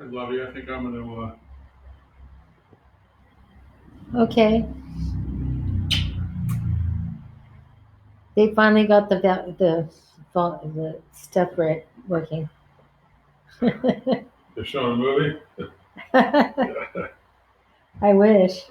I love you. I think I'm gonna. Okay. They finally got the stuff right working. They're showing a movie. I wish.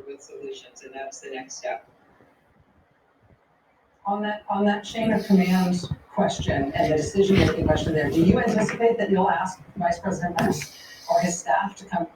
With solutions, and that's the next step. On that chain of command question and the decision-making question there, do you anticipate that you'll ask Vice President Pence or his staff to come?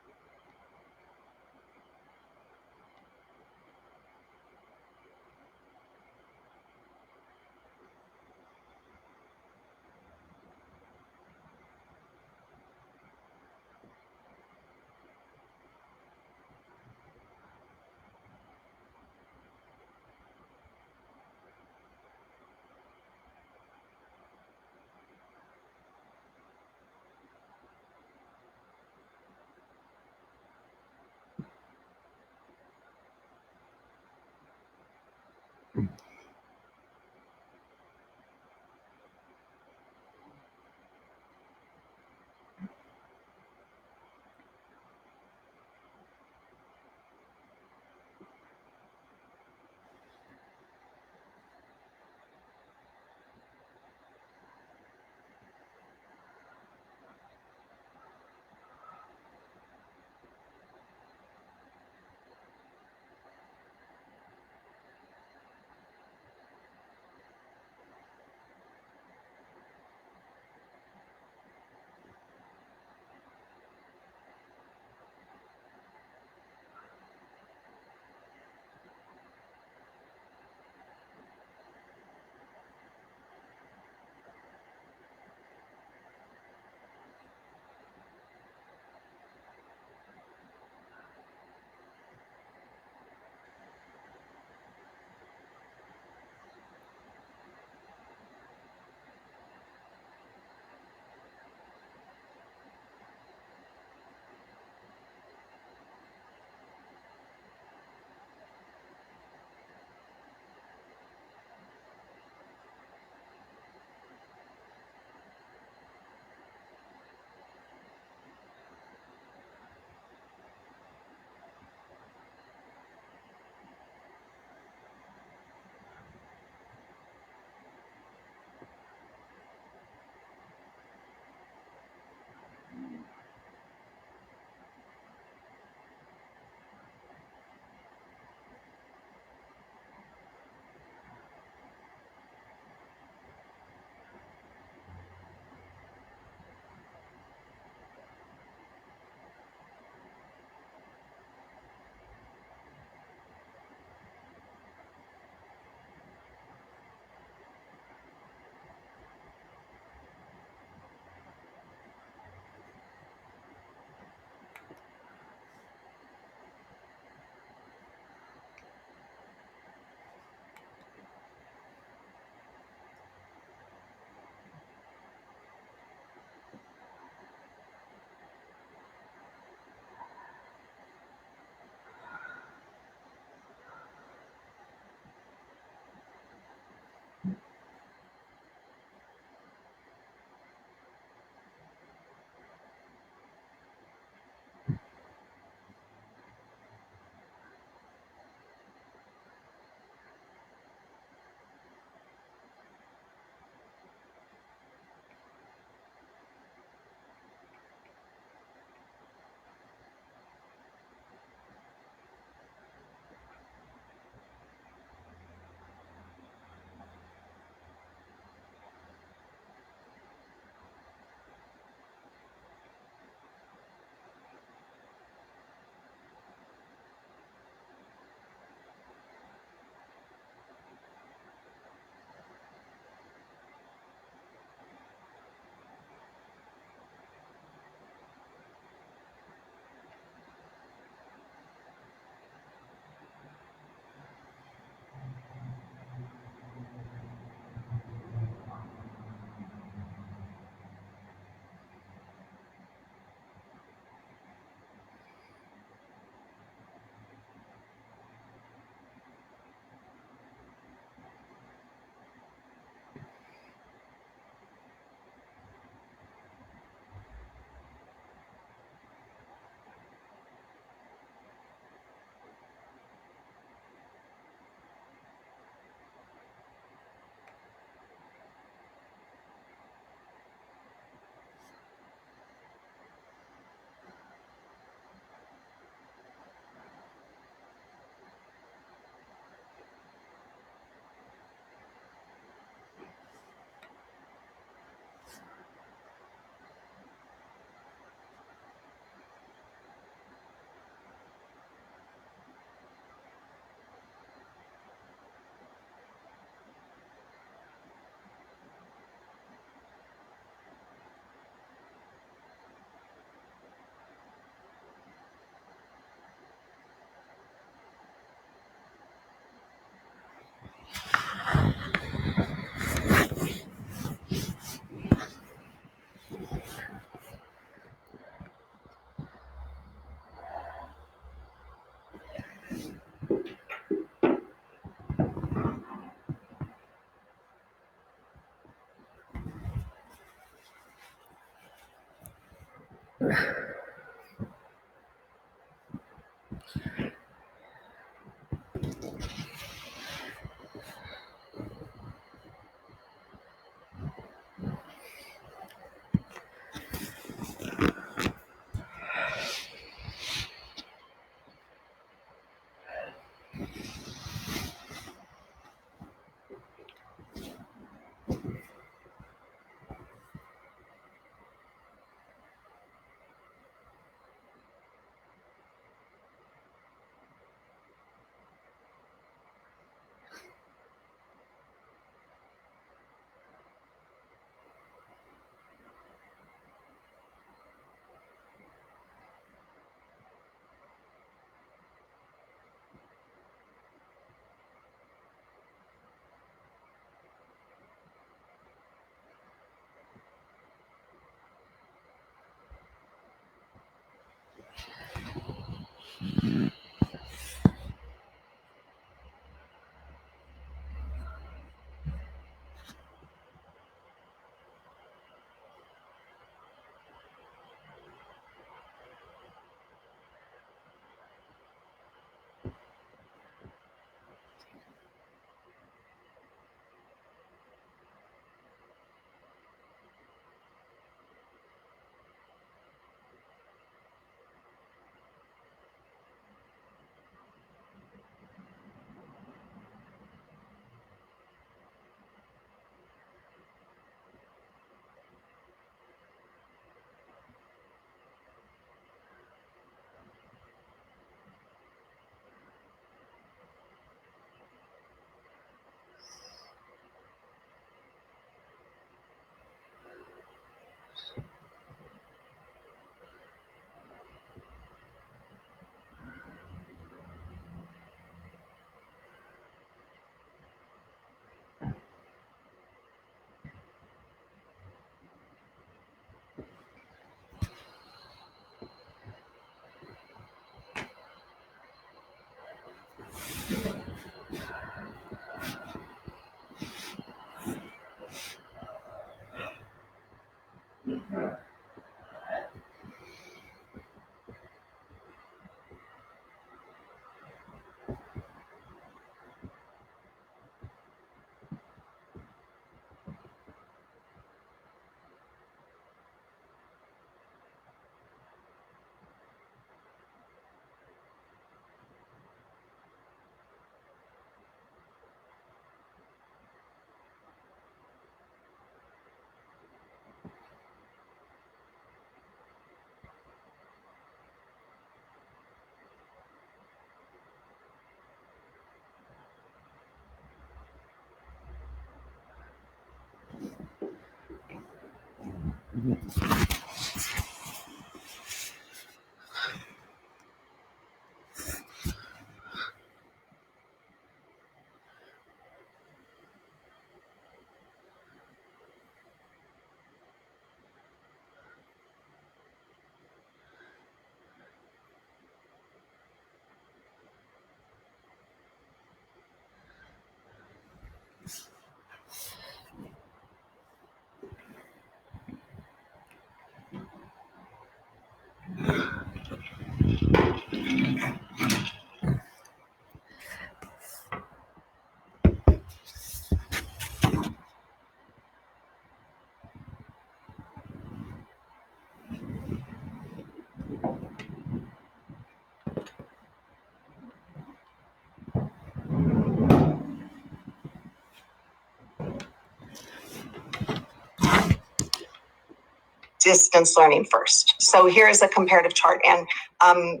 Distance learning first. So here is a comparative chart, and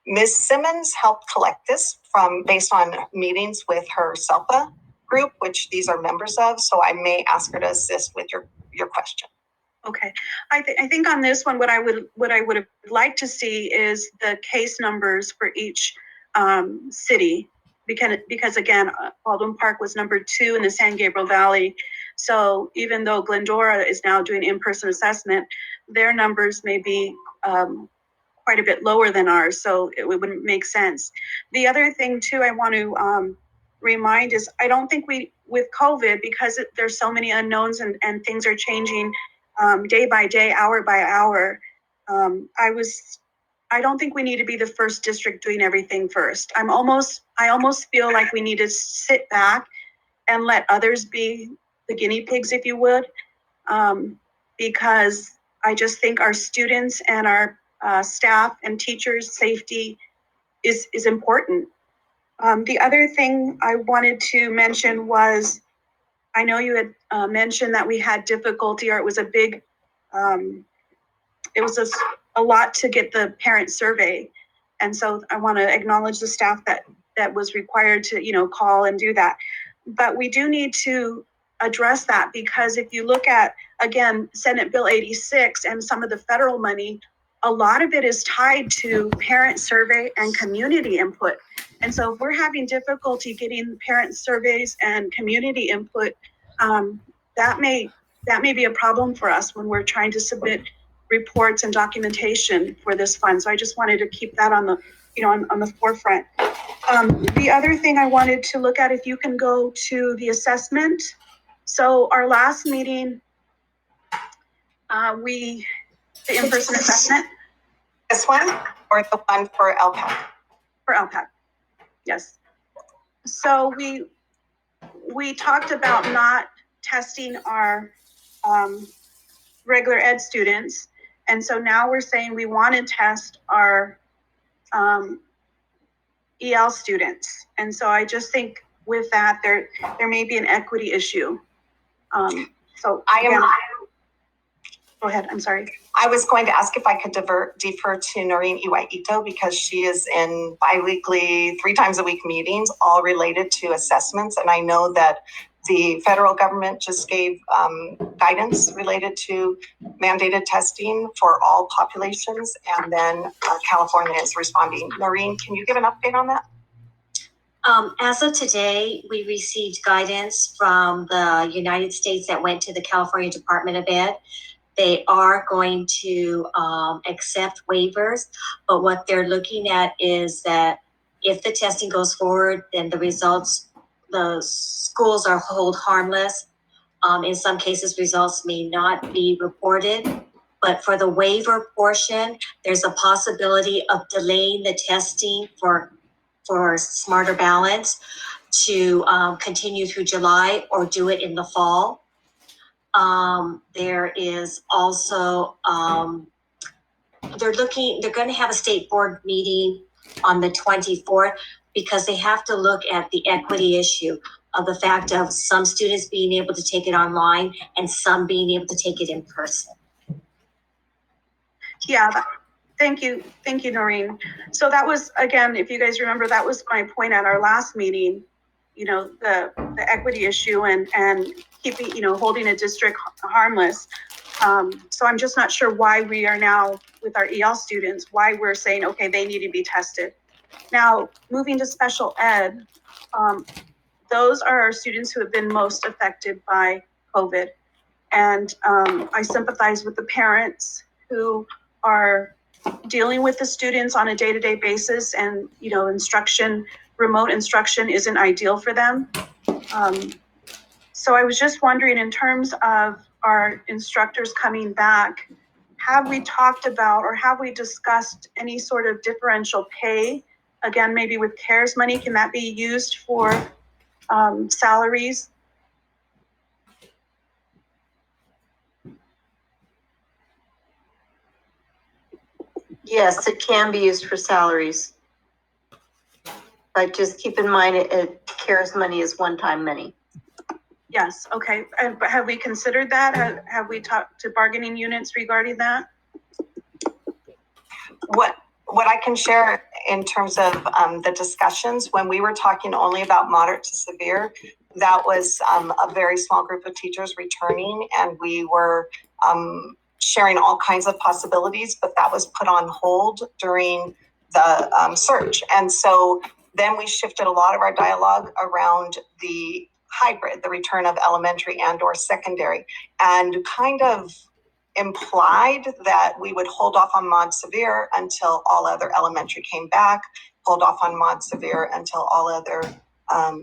Ms. Simmons helped collect this from based on meetings with her SELPA group, which these are members of. So I may ask her to assist with your question. Okay, I think on this one, what I would have liked to see is the case numbers for each city, because again, Baldwin Park was number 2 in the San Gabriel Valley. So even though Glendora is now doing in-person assessment, their numbers may be quite a bit lower than ours, so it wouldn't make sense. The other thing too I want to remind is, I don't think with COVID, because there's so many unknowns and things are changing day by day, hour by hour, I don't think we need to be the first district doing everything first. I almost feel like we need to sit back and let others be the guinea pigs, if you would, because I just think our students and our staff and teachers' safety is important. The other thing I wanted to mention was, I know you had mentioned that we had difficulty, or it was a big, it was a lot to get the parent survey. And so I want to acknowledge the staff that was required to, call and do that. But we do need to address that, because if you look at, again, Senate Bill 86 and some of the federal money, a lot of it is tied to parent survey and community input. And so if we're having difficulty getting parent surveys and community input, that may be a problem for us when we're trying to submit reports and documentation for this fund. So I just wanted to keep that on the, on the forefront. The other thing I wanted to look at, if you can go to the assessment. So our last meeting, the in-person assessment. This one or the one for LPAC? For LPAC, yes. So we talked about not testing our regular ed students. And so now we're saying we want to test our EL students. And so I just think with that, there may be an equity issue. So go ahead, I'm sorry. I was going to ask if I could defer to Noreen Iwaito, because she is in bi-weekly, 3 times a week meetings, all related to assessments. And I know that the federal government just gave guidance related to mandated testing for all populations. And then California is responding. Noreen, can you give an update on that? As of today, we received guidance from the United States that went to the California Department of Ed. They are going to accept waivers, but what they're looking at is that if the testing goes forward, then the results, the schools are hold harmless. In some cases, results may not be reported, but for the waiver portion, there's a possibility of delaying the testing for Smarter Balance to continue through July or do it in the fall. There is also, they're going to have a state board meeting on the 24th, because they have to look at the equity issue of the fact of some students being able to take it online and some being able to take it in person. Yeah, thank you, Noreen. So that was, again, if you guys remember, that was my point at our last meeting, the equity issue and keeping, holding a district harmless. So I'm just not sure why we are now with our EL students, why we're saying, okay, they need to be tested. Now, moving to special ed, those are our students who have been most affected by COVID. And I sympathize with the parents who are dealing with the students on a day-to-day basis, and remote instruction isn't ideal for them. So I was just wondering, in terms of our instructors coming back, have we talked about or have we discussed any sort of differential pay? Again, maybe with CARES money, can that be used for salaries? Yes, it can be used for salaries. But just keep in mind, CARES money is one-time money. Yes, okay. But have we considered that? Have we talked to bargaining units regarding that? What I can share in terms of the discussions, when we were talking only about moderate to severe, that was a very small group of teachers returning, and we were sharing all kinds of possibilities, but that was put on hold during the search. And so then we shifted a lot of our dialogue around the hybrid, the return of elementary and or secondary, and kind of implied that we would hold off on mod severe until all other elementary came back, hold off on mod severe until all other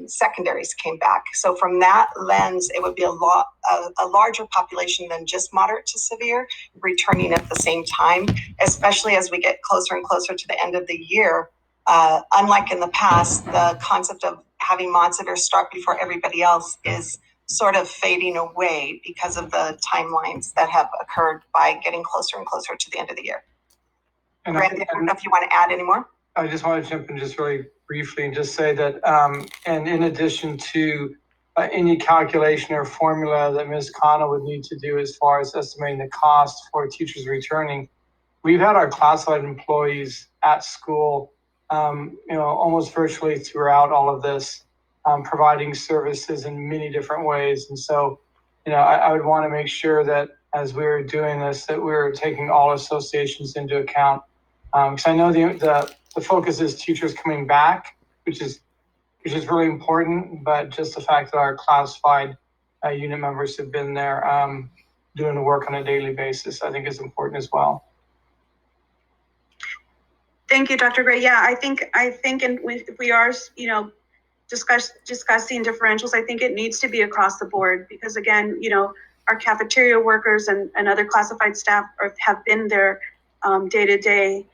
secondaries came back. So from that lens, it would be a larger population than just moderate to severe returning at the same time, especially as we get closer and closer to the end of the year. Unlike in the past, the concept of having mod severe start before everybody else is sort of fading away because of the timelines that have occurred by getting closer and closer to the end of the year. And Randy, I don't know if you want to add any more. I just want to jump in just really briefly and just say that, and in addition to any calculation or formula that Ms. Khanna would need to do as far as estimating the cost for teachers returning, we've had our classified employees at school, almost virtually throughout all of this, providing services in many different ways. And so, I would want to make sure that as we're doing this, that we're taking all associations into account. Because I know the focus is teachers coming back, which is really important, but just the fact that our classified unit members have been there doing the work on a daily basis, I think is important as well. Thank you, Dr. Gray. Yeah, I think if we are, discussing differentials, I think it needs to be across the board because again, our cafeteria workers and other classified staff have been there day to day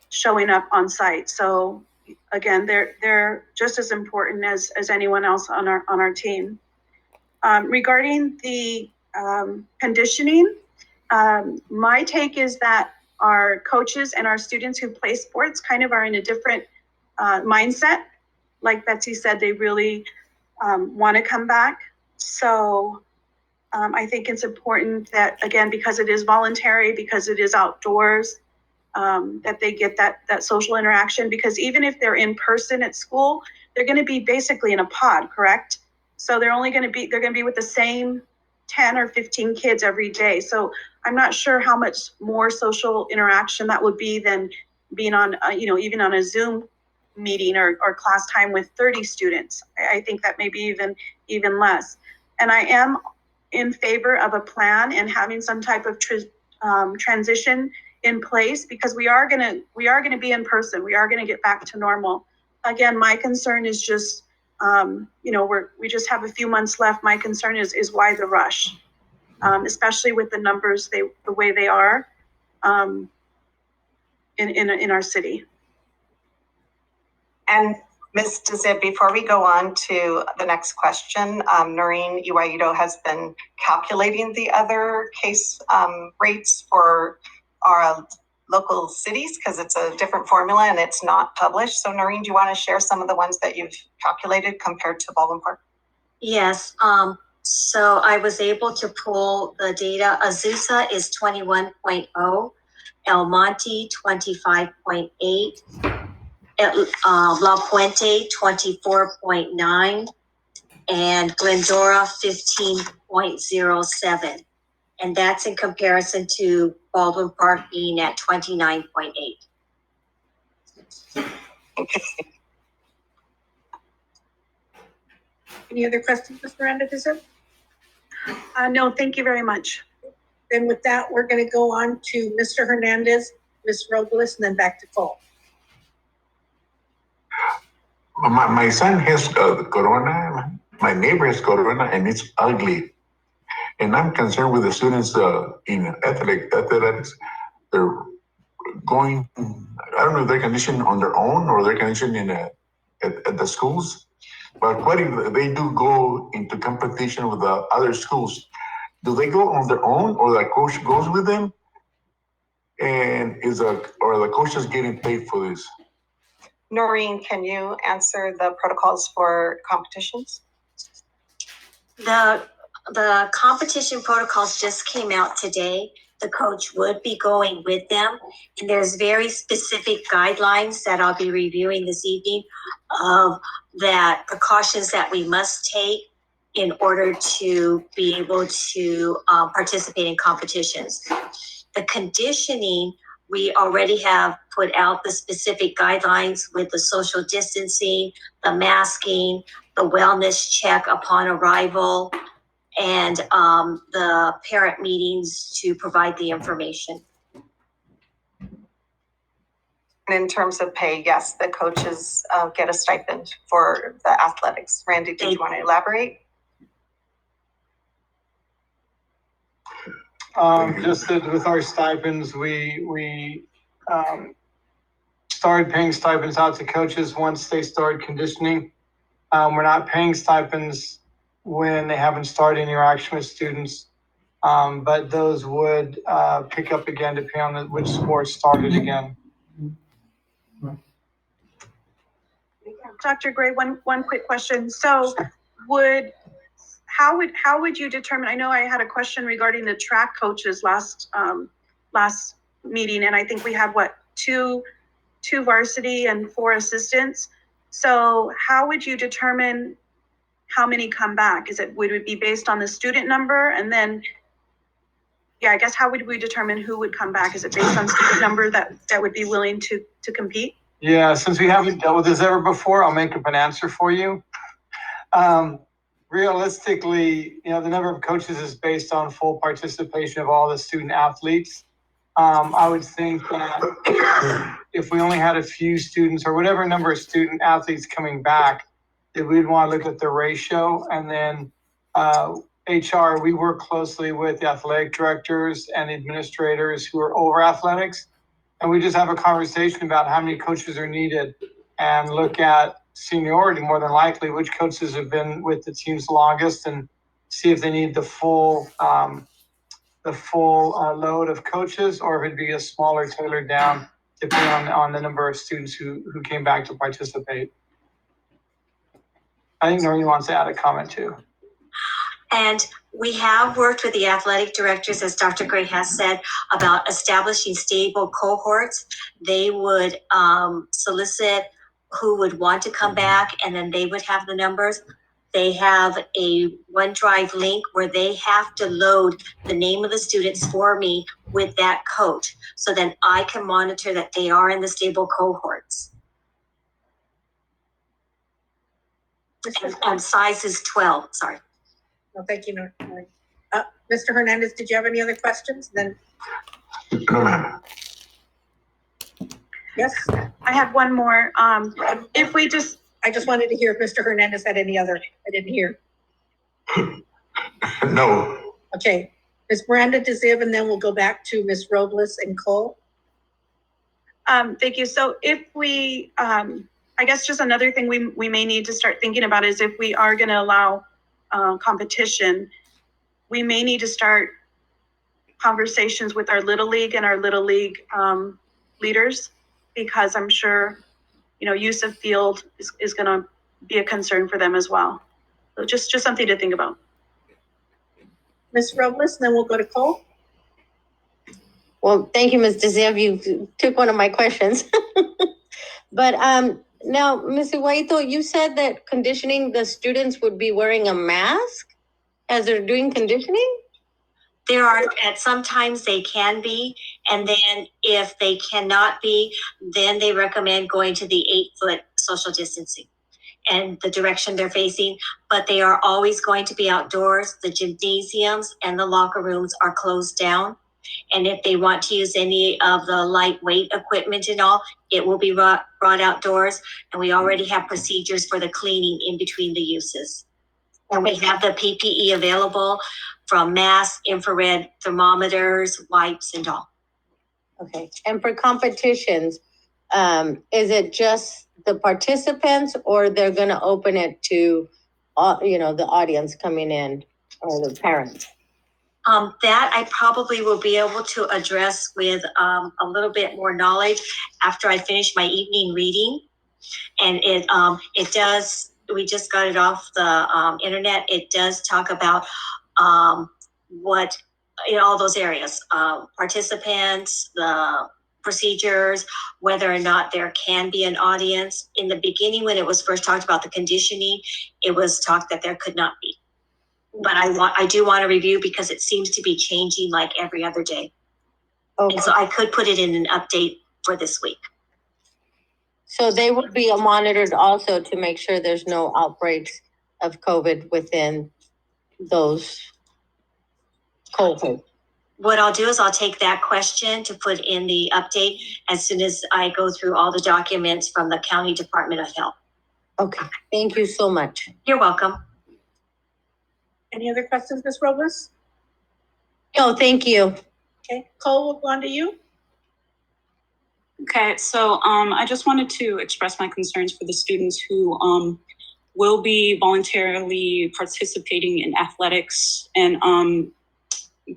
showing up on site. So again, they're just as important as anyone else on our team. Regarding the conditioning, my take is that our coaches and our students who play sports kind of are in a different mindset. Like Betsy said, they really want to come back. So I think it's important that, again, because it is voluntary, because it is outdoors, that they get that social interaction, because even if they're in person at school, they're going to be basically in a pod, correct? So they're going to be with the same 10 or 15 kids every day. So I'm not sure how much more social interaction that would be than being on, even on a Zoom meeting or class time with 30 students. I think that may be even less. And I am in favor of a plan and having some type of transition in place, because we are gonna be in person. We are gonna get back to normal. Again, my concern is just, we just have a few months left. My concern is why the rush, especially with the numbers the way they are in our city. And Ms. DeZib, before we go on to the next question, Noreen Uwaido has been calculating the other case rates for our local cities because it's a different formula and it's not published. So Noreen, do you want to share some of the ones that you've calculated compared to Baldwin Park? Yes. So I was able to pull the data. Azusa is 21.0, El Monte 25.8, La Puente 24.9, and Glendora 15.07. And that's in comparison to Baldwin Park being at 29.8. Any other questions, Ms. Miranda? No, thank you very much. Then with that, we're going to go on to Mr. Hernandez, Ms. Robles, and then back to Cole. My son has corona. My neighbor has corona, and it's ugly. And I'm concerned with the students in athletics. They're going, I don't know if they're conditioned on their own or they're conditioned at the schools. But what if they do go into competition with the other schools? Do they go on their own or the coach goes with them? And are the coaches getting paid for this? Noreen, can you answer the protocols for competitions? The competition protocols just came out today. The coach would be going with them, and there's very specific guidelines that I'll be reviewing this evening of that precautions that we must take in order to be able to participate in competitions. The conditioning, we already have put out the specific guidelines with the social distancing, the masking, the wellness check upon arrival, and the parent meetings to provide the information. And in terms of pay, yes, the coaches get a stipend for the athletics. Randy, did you want to elaborate? Just that with our stipends, we started paying stipends out to coaches once they started conditioning. We're not paying stipends when they haven't started interaction with students, but those would pick up again depending on which sport started again. Dr. Gray, one quick question. So how would you determine, I know I had a question regarding the track coaches last meeting, and I think we had two varsity and 4 assistants. So how would you determine how many come back? Would it be based on the student number? And then, yeah, I guess how would we determine who would come back? Is it based on student number that would be willing to compete? Yeah, since we haven't dealt with this ever before, I'll make up an answer for you. Realistically, the number of coaches is based on full participation of all the student athletes. I would think that if we only had a few students or whatever number of student athletes coming back, that we'd want to look at the ratio. And then HR, we work closely with the athletic directors and administrators who are over athletics. And we just have a conversation about how many coaches are needed and look at seniority, more than likely, which coaches have been with the teams longest, and see if they need the full load of coaches, or if it'd be a smaller tailored down depending on the number of students who came back to participate. I think Noreen wants to add a comment too. And we have worked with the athletic directors, as Dr. Gray has said, about establishing stable cohorts. They would solicit who would want to come back, and then they would have the numbers. They have a OneDrive link where they have to load the name of the students for me with that coach, so then I can monitor that they are in the stable cohorts. And size is 12, sorry. No, thank you, Noreen. Mr. Hernandez, did you have any other questions? Then. No, ma'am. Yes, I had one more. I just wanted to hear if Mr. Hernandez had any other. I didn't hear. No. Okay, Ms. Miranda DeZiv, and then we'll go back to Ms. Robles and Cole. Thank you. So if we, I guess just another thing we may need to start thinking about is if we are going to allow competition, we may need to start conversations with our Little League and our Little League leaders, because I'm sure, use of field is going to be a concern for them as well. So just something to think about. Ms. Robles, and then we'll go to Cole. Well, thank you, Ms. DeZiv. You took one of my questions. But now, Ms. Iguaito, you said that conditioning, the students would be wearing a mask as they're doing conditioning? There are, at sometimes they can be, and then if they cannot be, then they recommend going to the 8-foot social distancing and the direction they're facing, but they are always going to be outdoors. The gymnasiums and the locker rooms are closed down. And if they want to use any of the lightweight equipment and all, it will be brought outdoors. And we already have procedures for the cleaning in between the uses. And we have the PPE available, from masks, infrared thermometers, wipes, and all. Okay, and for competitions, is it just the participants, or they're gonna open it to, the audience coming in, or the parents? That I probably will be able to address with a little bit more knowledge after I finish my evening reading. And it does, we just got it off the internet. It does talk about what, all those areas, participants, the procedures, whether or not there can be an audience. In the beginning, when it was first talked about the conditioning, it was talked that there could not be. But I do want to review, because it seems to be changing like every other day. Okay. And so I could put it in an update for this week. So they would be monitored also to make sure there's no outbreaks of COVID within those cohorts. what I'll do is I'll take that question to put in the update as soon as I go through all the documents from the County Department of Health. Okay, thank you so much. You're welcome. Any other questions, Ms. Robles? No, thank you. Okay, Cole, we'll go on to you. Okay, so I just wanted to express my concerns for the students who will be voluntarily participating in athletics and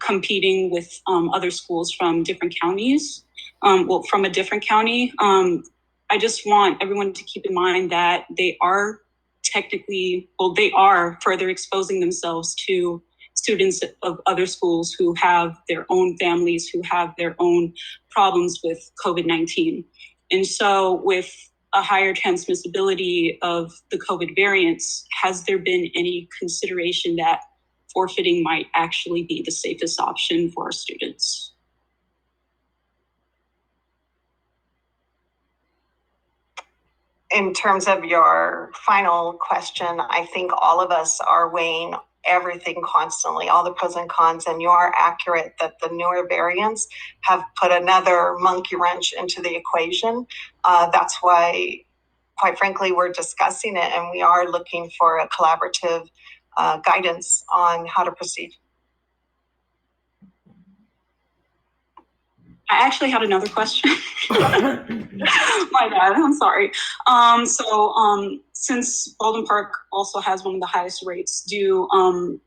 competing with other schools from different counties, from a different county. I just want everyone to keep in mind that they are they are further exposing themselves to students of other schools who have their own families, who have their own problems with COVID-19. And so with a higher transmissibility of the COVID variants, has there been any consideration that forfeiting might actually be the safest option for our students? In terms of your final question, I think all of us are weighing everything constantly, all the pros and cons, and you are accurate that the newer variants have put another monkey wrench into the equation. That's why, quite frankly, we're discussing it and we are looking for a collaborative guidance on how to proceed. I actually had another question. My bad, I'm sorry. Since Baldwin Park also has one of the highest rates, do other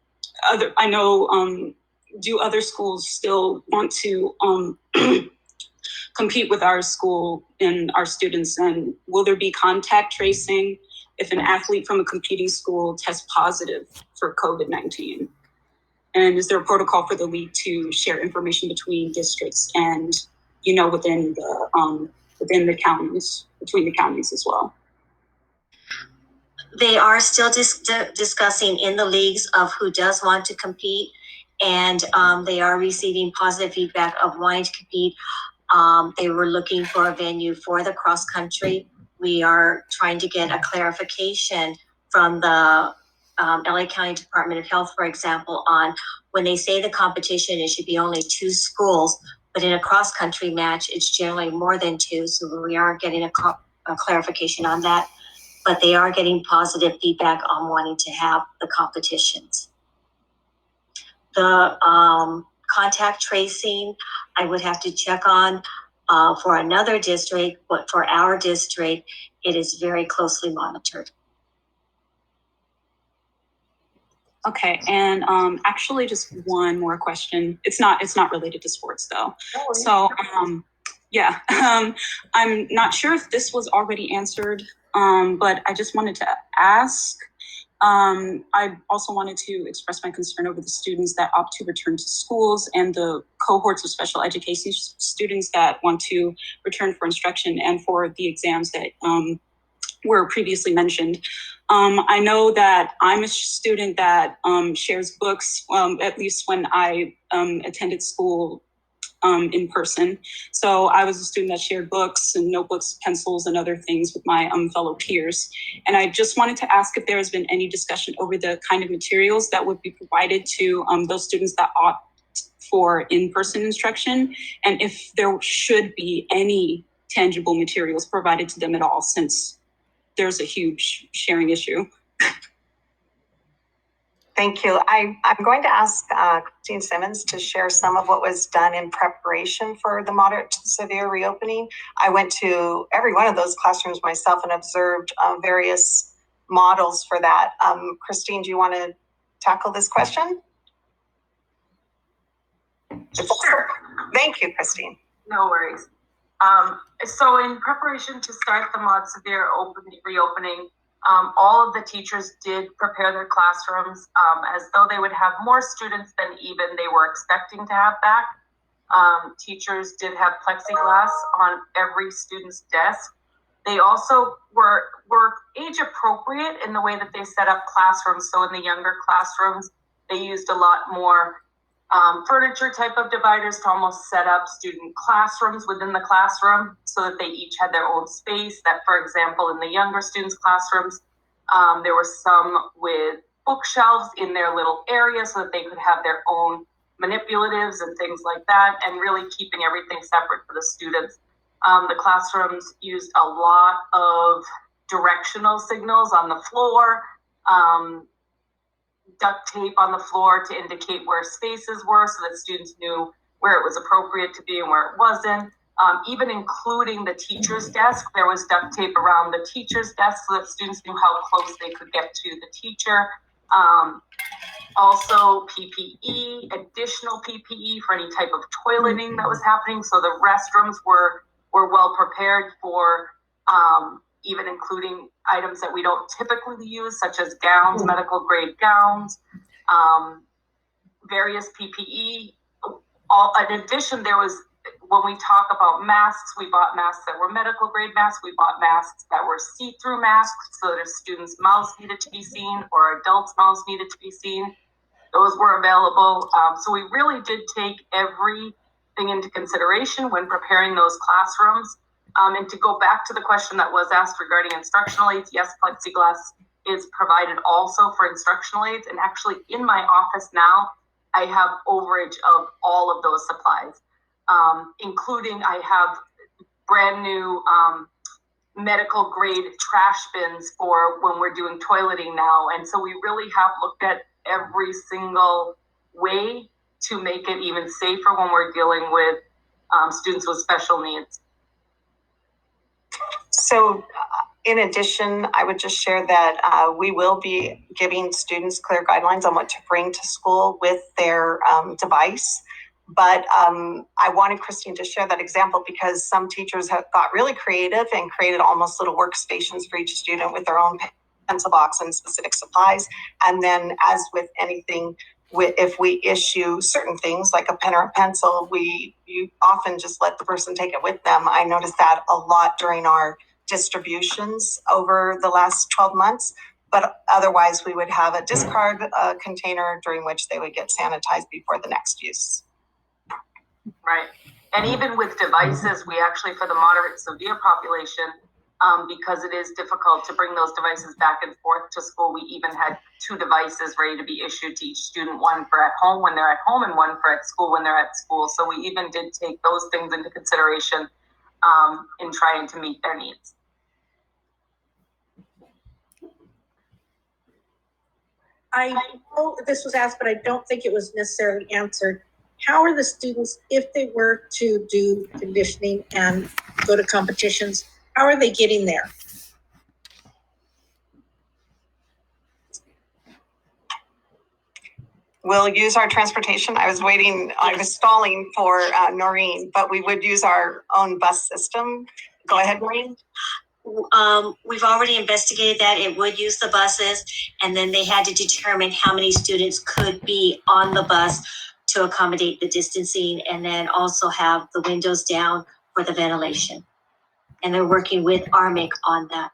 schools still want to compete with our school and our students? And will there be contact tracing if an athlete from a competing school tests positive for COVID-19? And is there a protocol for the league to share information between districts and, within the counties, between the counties as well? They are still discussing in the leagues of who does want to compete, and they are receiving positive feedback of wanting to compete. They were looking for a venue for the cross country. We are trying to get a clarification from the LA County Department of Health, for example, on when they say the competition, it should be only 2 schools, but in a cross country match, it's generally more than 2. So we are getting a clarification on that, but they are getting positive feedback on wanting to have the competitions. The contact tracing, I would have to check on for another district, but for our district, it is very closely monitored. Okay, and actually just one more question. It's not related to sports though. So I'm not sure if this was already answered, but I just wanted to ask. I also wanted to express my concern over the students that opt to return to schools and the cohorts of special education students that want to return for instruction and for the exams that were previously mentioned. I know that I'm a student that shares books, at least when I attended school in person. So I was a student that shared books and notebooks, pencils, and other things with my fellow peers. And I just wanted to ask if there has been any discussion over the kind of materials that would be provided to those students that opt for in-person instruction, and if there should be any tangible materials provided to them at all, since there's a huge sharing issue. Thank you. I'm going to ask Christine Simmons to share some of what was done in preparation for the moderate to severe reopening. I went to every one of those classrooms myself and observed various models for that. Christine, do you want to tackle this question? Sure. Thank you, Christine. No worries. So in preparation to start the mod severe reopening, all of the teachers did prepare their classrooms as though they would have more students than even they were expecting to have back. Teachers did have plexiglass on every student's desk. They also were age appropriate in the way that they set up classrooms. So in the younger classrooms, they used a lot more furniture type of dividers to almost set up student classrooms within the classroom so that they each had their own space. That, for example, in the younger students' classrooms, there were some with bookshelves in their little area so that they could have their own manipulatives and things like that, and really keeping everything separate for the students. The classrooms used a lot of directional signals on the floor, duct tape on the floor to indicate where spaces were so that students knew where it was appropriate to be and where it wasn't. Even including the teacher's desk, there was duct tape around the teacher's desk so that students knew how close they could get to the teacher. Also PPE, additional PPE for any type of toileting that was happening. So the restrooms were well prepared for even including items that we don't typically use, such as gowns, medical grade gowns, various PPE. In addition, there was, when we talk about masks, we bought masks that were medical grade masks. We bought masks that were see-through masks so that if students' mouths needed to be seen or adults' mouths needed to be seen, those were available. So we really did take everything into consideration when preparing those classrooms. And to go back to the question that was asked regarding instructional aids, yes, plexiglass is provided also for instructional aids. And actually in my office now, I have overage of all of those supplies, including I have brand new medical grade trash bins for when we're doing toileting now. And so we really have looked at every single way to make it even safer when we're dealing with students with special needs. So in addition, I would just share that we will be giving students clear guidelines on what to bring to school with their device. But I wanted Christine to share that example because some teachers have got really creative and created almost little workstations for each student with their own pencil box and specific supplies. And then as with anything, if we issue certain things like a pen or a pencil, you often just let the person take it with them. I noticed that a lot during our distributions over the last 12 months. But otherwise, we would have a discard container during which they would get sanitized before the next use. Right. And even with devices, we actually, for the moderate severe population, because it is difficult to bring those devices back and forth to school, we even had 2 devices ready to be issued to each student, one for at home when they're at home and one for at school when they're at school. So we even did take those things into consideration in trying to meet their needs. I know this was asked, but I don't think it was necessarily answered. How are the students, if they were to do conditioning and go to competitions, how are they getting there? We'll use our transportation. I was stalling for Noreen, but we would use our own bus system. Go ahead, Noreen. We've already investigated that. It would use the buses, and then they had to determine how many students could be on the bus to accommodate the distancing, and then also have the windows down for the ventilation. And they're working with ARMIC on that.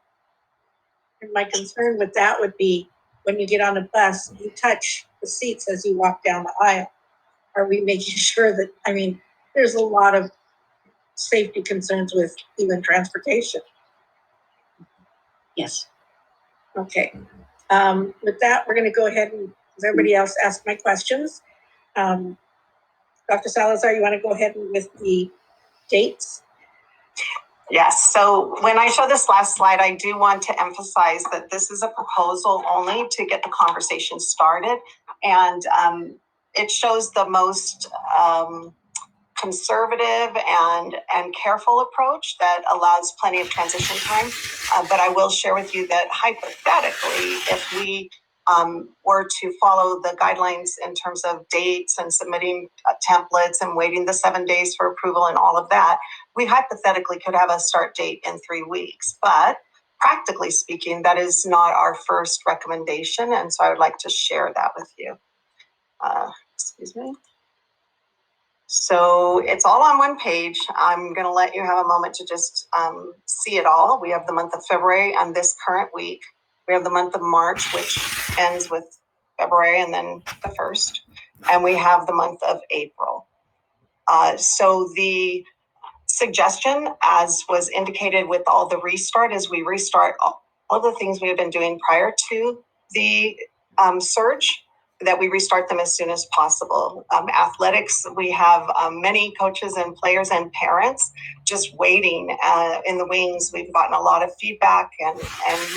And my concern with that would be when you get on a bus, you touch the seats as you walk down the aisle. Are we making sure that, I mean, there's a lot of safety concerns with even transportation. Yes. Okay. With that, we're going to go ahead and, as everybody else asked my questions. Dr. Salazar, you want to go ahead with the dates? Yes. So when I show this last slide, I do want to emphasize that this is a proposal only to get the conversation started. And it shows the most conservative and careful approach that allows plenty of transition time. But I will share with you that hypothetically, if we were to follow the guidelines in terms of dates and submitting templates and waiting the 7 days for approval and all of that, we hypothetically could have a start date in 3 weeks. But practically speaking, that is not our first recommendation. And so I would like to share that with you. Excuse me. So it's all on one page. I'm going to let you have a moment to just see it all. We have the month of February and this current week. We have the month of March, which ends with February and then the 1st. And we have the month of April. So the suggestion, as was indicated with all the restart, is we restart all the things we have been doing prior to the surge. that we restart them as soon as possible. Athletics, we have many coaches and players and parents just waiting in the wings. We've gotten a lot of feedback and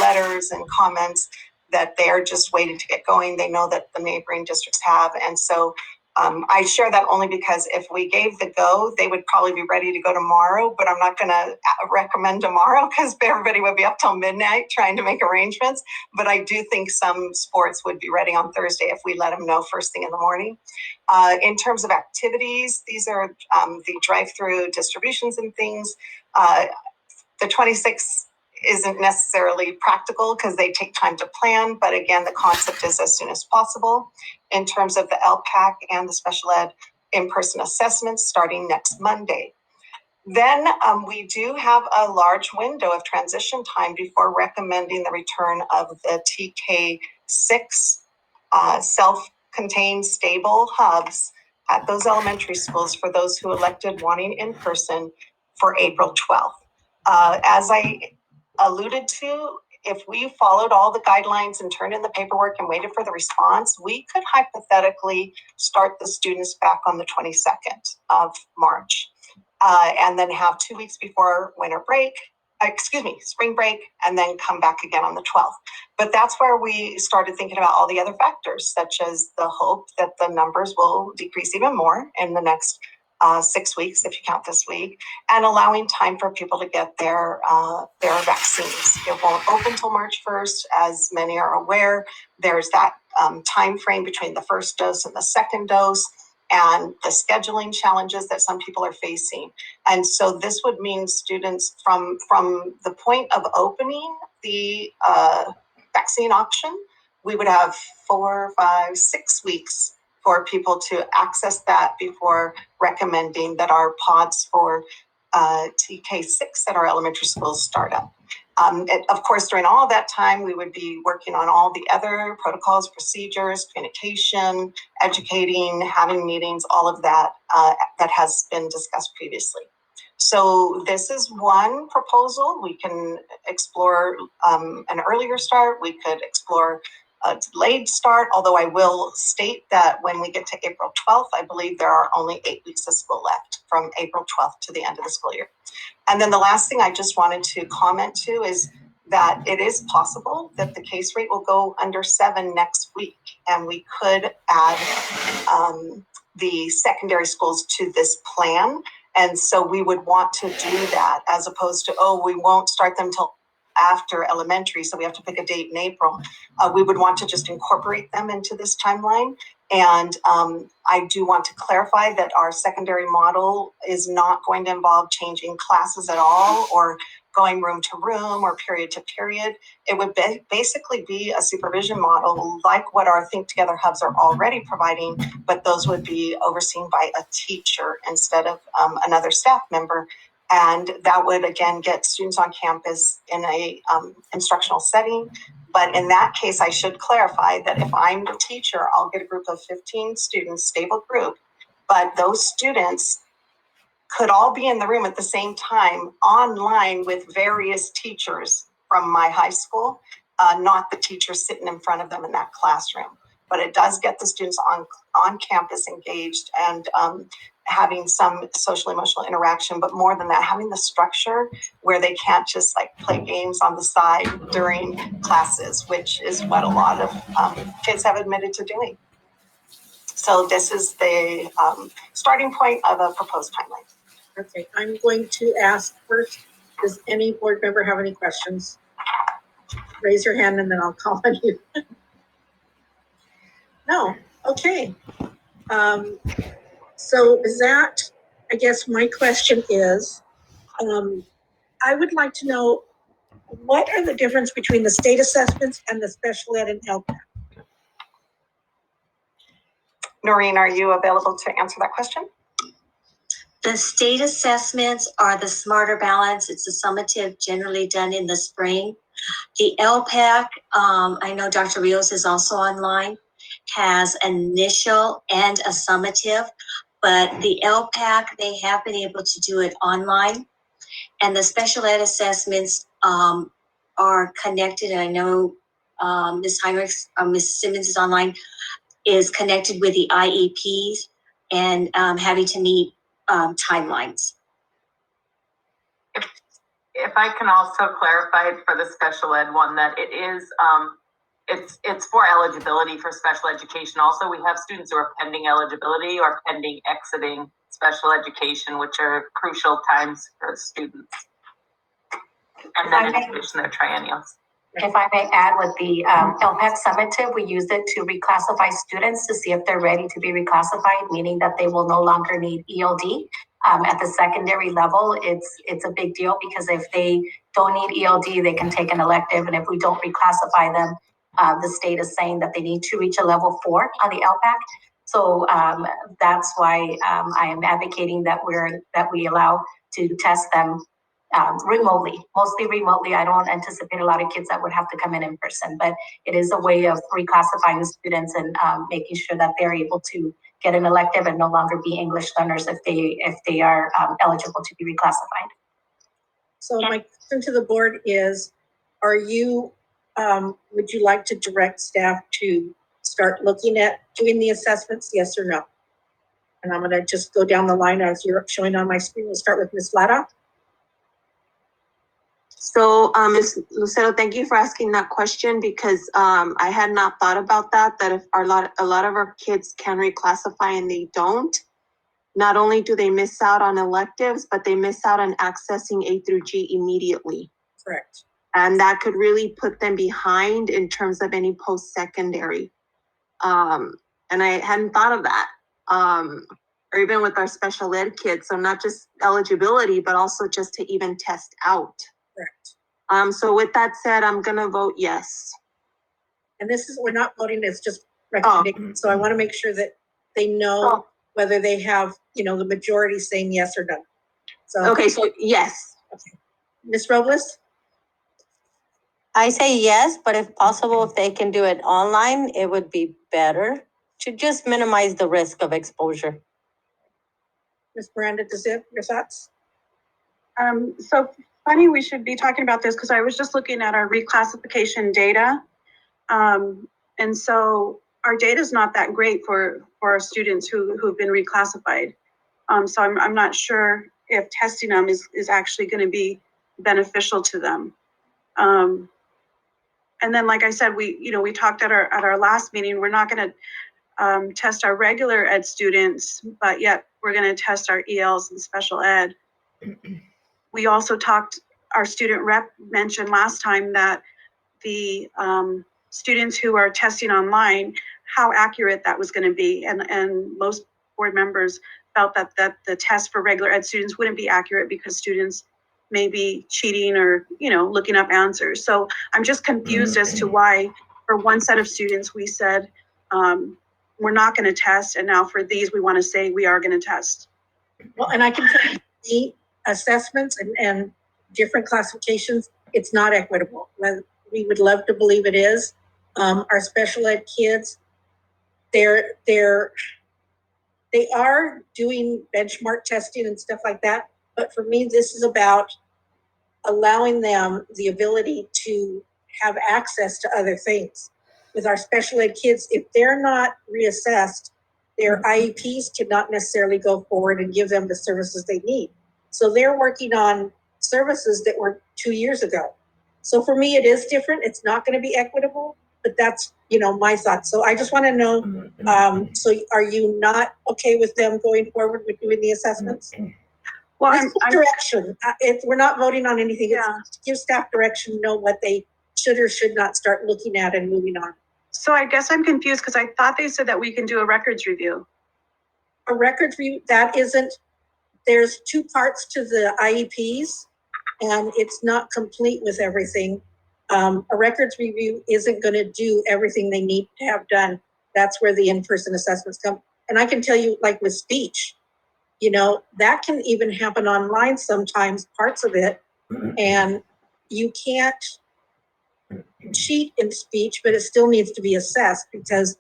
letters and comments that they're just waiting to get going. They know that the neighboring districts have. And so I share that only because if we gave the go, they would probably be ready to go tomorrow, but I'm not going to recommend tomorrow because everybody would be up till midnight trying to make arrangements. But I do think some sports would be ready on Thursday if we let them know first thing in the morning. In terms of activities, these are the drive-through distributions and things. The 26th isn't necessarily practical because they take time to plan, but again, the concept is as soon as possible. In terms of the LPAC and the special ed in-person assessments starting next Monday. Then we do have a large window of transition time before recommending the return of the TK6 self-contained stable hubs at those elementary schools for those who elected wanting in person for April 12th. As I alluded to, if we followed all the guidelines and turned in the paperwork and waited for the response, we could hypothetically start the students back on the 22nd of March. And then have 2 weeks before spring break, and then come back again on the 12th. But that's where we started thinking about all the other factors, such as the hope that the numbers will decrease even more in the next 6 weeks, if you count this week, and allowing time for people to get their vaccines. It won't open till March 1st, as many are aware. There's that time frame between the first dose and the second dose, and the scheduling challenges that some people are facing. And so this would mean students from the point of opening the vaccine option, we would have 4, 5, 6 weeks for people to access that before recommending that our pods for TK6 at our elementary schools start up. Of course, during all that time, we would be working on all the other protocols, procedures, communication, educating, having meetings, all of that that has been discussed previously. So this is one proposal. We can explore an earlier start. We could explore a delayed start, although I will state that when we get to April 12th, I believe there are only 8 weeks of school left from April 12th to the end of the school year. And then the last thing I just wanted to comment to is that it is possible that the case rate will go under 7 next week, and we could add the secondary schools to this plan. And so we would want to do that as opposed to, we won't start them till after elementary, so we have to pick a date in April. We would want to just incorporate them into this timeline. And I do want to clarify that our secondary model is not going to involve changing classes at all or going room to room or period to period. It would basically be a supervision model like what our Think Together hubs are already providing, but those would be overseen by a teacher instead of another staff member. And that would, again, get students on campus in a instructional setting. But in that case, I should clarify that if I'm the teacher, I'll get a group of 15 students, stable group, but those students could all be in the room at the same time online with various teachers from my high school, not the teacher sitting in front of them in that classroom. But it does get the students on campus engaged and having some social emotional interaction, but more than that, having the structure where they can't just like play games on the side during classes, which is what a lot of kids have admitted to doing. So this is the starting point of a proposed timeline. Okay, I'm going to ask first, does any board member have any questions? Raise your hand and then I'll call on you. No, okay. So is that, I guess my question is, I would like to know, what are the difference between the state assessments and the special ed and LPAC? Noreen, are you available to answer that question? The state assessments are the smarter balance. It's a summative generally done in the spring. The LPAC, I know Dr. Rios is also online, has initial and a summative, but the LPAC, they have been able to do it online. And the special ed assessments are connected. And I know Ms. Heinrichs, Ms. Simmons is online. is connected with the IEPs and having to meet timelines. If I can also clarify for the special ed one that it is, it's for eligibility for special education. Also, we have students who are pending eligibility or pending exiting special education, which are crucial times for students. And then in addition, they're triennials. If I may add, with the LPAC summative, we use it to reclassify students to see if they're ready to be reclassified, meaning that they will no longer need ELD. At the secondary level, it's a big deal because if they don't need ELD, they can take an elective, and if we don't reclassify them, the state is saying that they need to reach a level 4 on the LPAC. So that's why I am advocating that we allow to test them remotely, mostly remotely. I don't anticipate a lot of kids that would have to come in person, but it is a way of reclassifying students and making sure that they're able to get an elective and no longer be English learners if they are eligible to be reclassified. So my question to the board is, are you, would you like to direct staff to start looking at doing the assessments, yes or no? And I'm gonna just go down the line as you're showing on my screen. We'll start with Ms. Lara. So, Ms. Lucero, thank you for asking that question because I had not thought about that if a lot of our kids can reclassify and they don't, not only do they miss out on electives, but they miss out on accessing A through G immediately. Correct. And that could really put them behind in terms of any post-secondary. And I hadn't thought of that. Or even with our special ed kids. So not just eligibility, but also just to even test out. Correct. So with that said, I'm gonna vote yes. And this is, we're not voting, it's just recommendation. So I wanna make sure that they know whether they have, the majority saying yes or no. So. Okay, so yes. Okay. Ms. Robles? I say yes, but if possible, if they can do it online, it would be better to just minimize the risk of exposure. Ms. Miranda, your thoughts? So funny we should be talking about this because I was just looking at our reclassification data. And so our data is not that great for our students who've been reclassified. So I'm not sure if testing them is actually going to be beneficial to them. And then, like I said, we talked at our last meeting, we're not going to test our regular ed students, but yet we're going to test our ELs and special ed. We also talked, our student rep mentioned last time that the students who are testing online, how accurate that was going to be. And most board members felt that the test for regular ed students wouldn't be accurate because students may be cheating or, looking up answers. So I'm just confused as to why for one set of students, we said, we're not going to test. And now for these, we want to say we are going to test. Well, and I can tell you the assessments and different classifications, it's not equitable. We would love to believe it is. Our special ed kids, they are doing benchmark testing and stuff like that. But for me, this is about allowing them the ability to have access to other things. With our special ed kids, if they're not reassessed, their IEPs cannot necessarily go forward and give them the services they need. So they're working on services that were 2 years ago. So for me, it is different. It's not going to be equitable, but that's, my thoughts. So I just want to know, so are you not okay with them going forward with doing the assessments? Well, it's direction. We're not voting on anything. Yeah. It's to give staff direction, know what they should or should not start looking at and moving on. So I guess I'm confused because I thought they said that we can do a records review. A records review, there's 2 parts to the IEPs and it's not complete with everything. A records review isn't going to do everything they need to have done. That's where the in-person assessments come. And I can tell you, like with speech, that can even happen online sometimes, parts of it. And you can't cheat in speech, but it still needs to be assessed because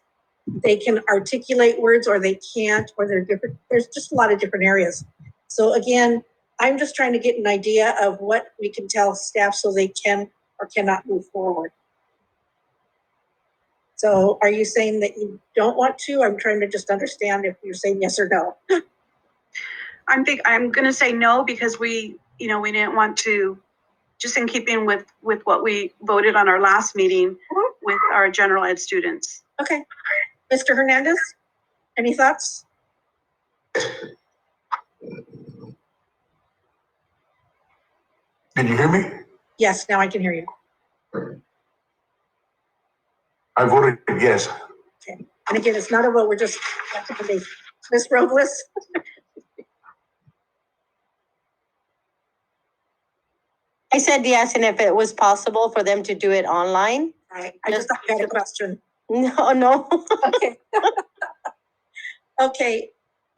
they can articulate words or they can't, or they're different. There's just a lot of different areas. So again, I'm just trying to get an idea of what we can tell staff so they can or cannot move forward. So are you saying that you don't want to? I'm trying to just understand if you're saying yes or no. I'm going to say no because we didn't want to, just in keeping with what we voted on our last meeting with our general ed students. Okay. Mr. Hernandez, any thoughts? Did you hear me? Yes, now I can hear you. I voted yes. Okay. And again, it's not a vote, we're just recommendation. Ms. Robles? I said yes, and if it was possible for them to do it online. Right. I just had a question. No. Okay. Okay.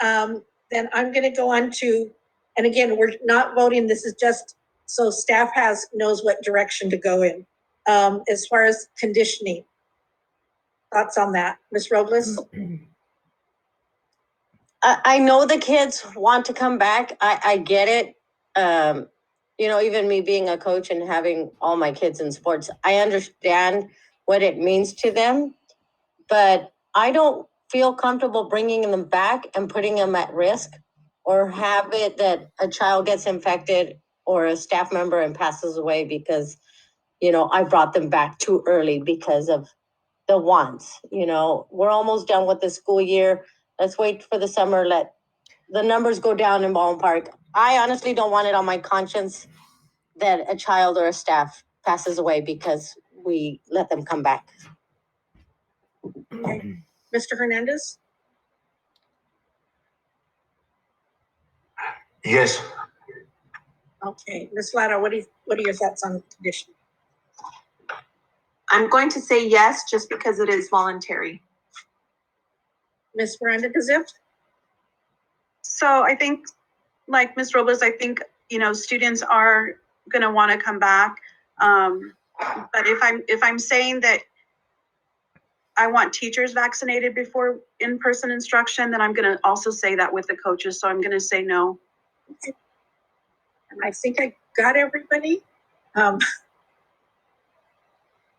Then I'm going to go on to, and again, we're not voting. This is just so staff knows what direction to go in. As far as conditioning, thoughts on that, Ms. Robles? I know the kids want to come back. I get it. Even me being a coach and having all my kids in sports, I understand what it means to them, but I don't feel comfortable bringing them back and putting them at risk, or have it that a child gets infected or a staff member and passes away because, I brought them back too early because of the wants. We're almost done with the school year. Let's wait for the summer. Let the numbers go down in Baldwin Park. I honestly don't want it on my conscience that a child or a staff passes away because we let them come back. Okay. Mr. Hernandez? Yes. Okay. Ms. Lara, what are your thoughts on conditioning? I'm going to say yes, just because it is voluntary. Ms. Miranda Kazip? So I think, like Ms. Robles, I think, students are going to want to come back. But if I'm saying that I want teachers vaccinated before in-person instruction, then I'm going to also say that with the coaches. So I'm going to say no. Okay. And I think I got everybody.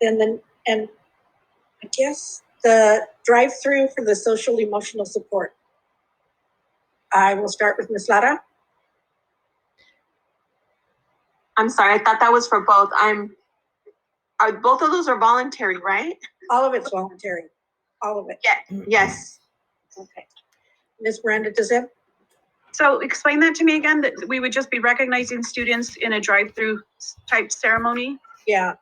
And I guess the drive-through for the social emotional support. I will start with Ms. Lara. I'm sorry, I thought that was for both. Both of those are voluntary, right? All of it's voluntary. All of it. Yeah. Yes. Okay. Ms. Miranda Kazip? So explain that to me again, that we would just be recognizing students in a drive-through type ceremony? Yeah.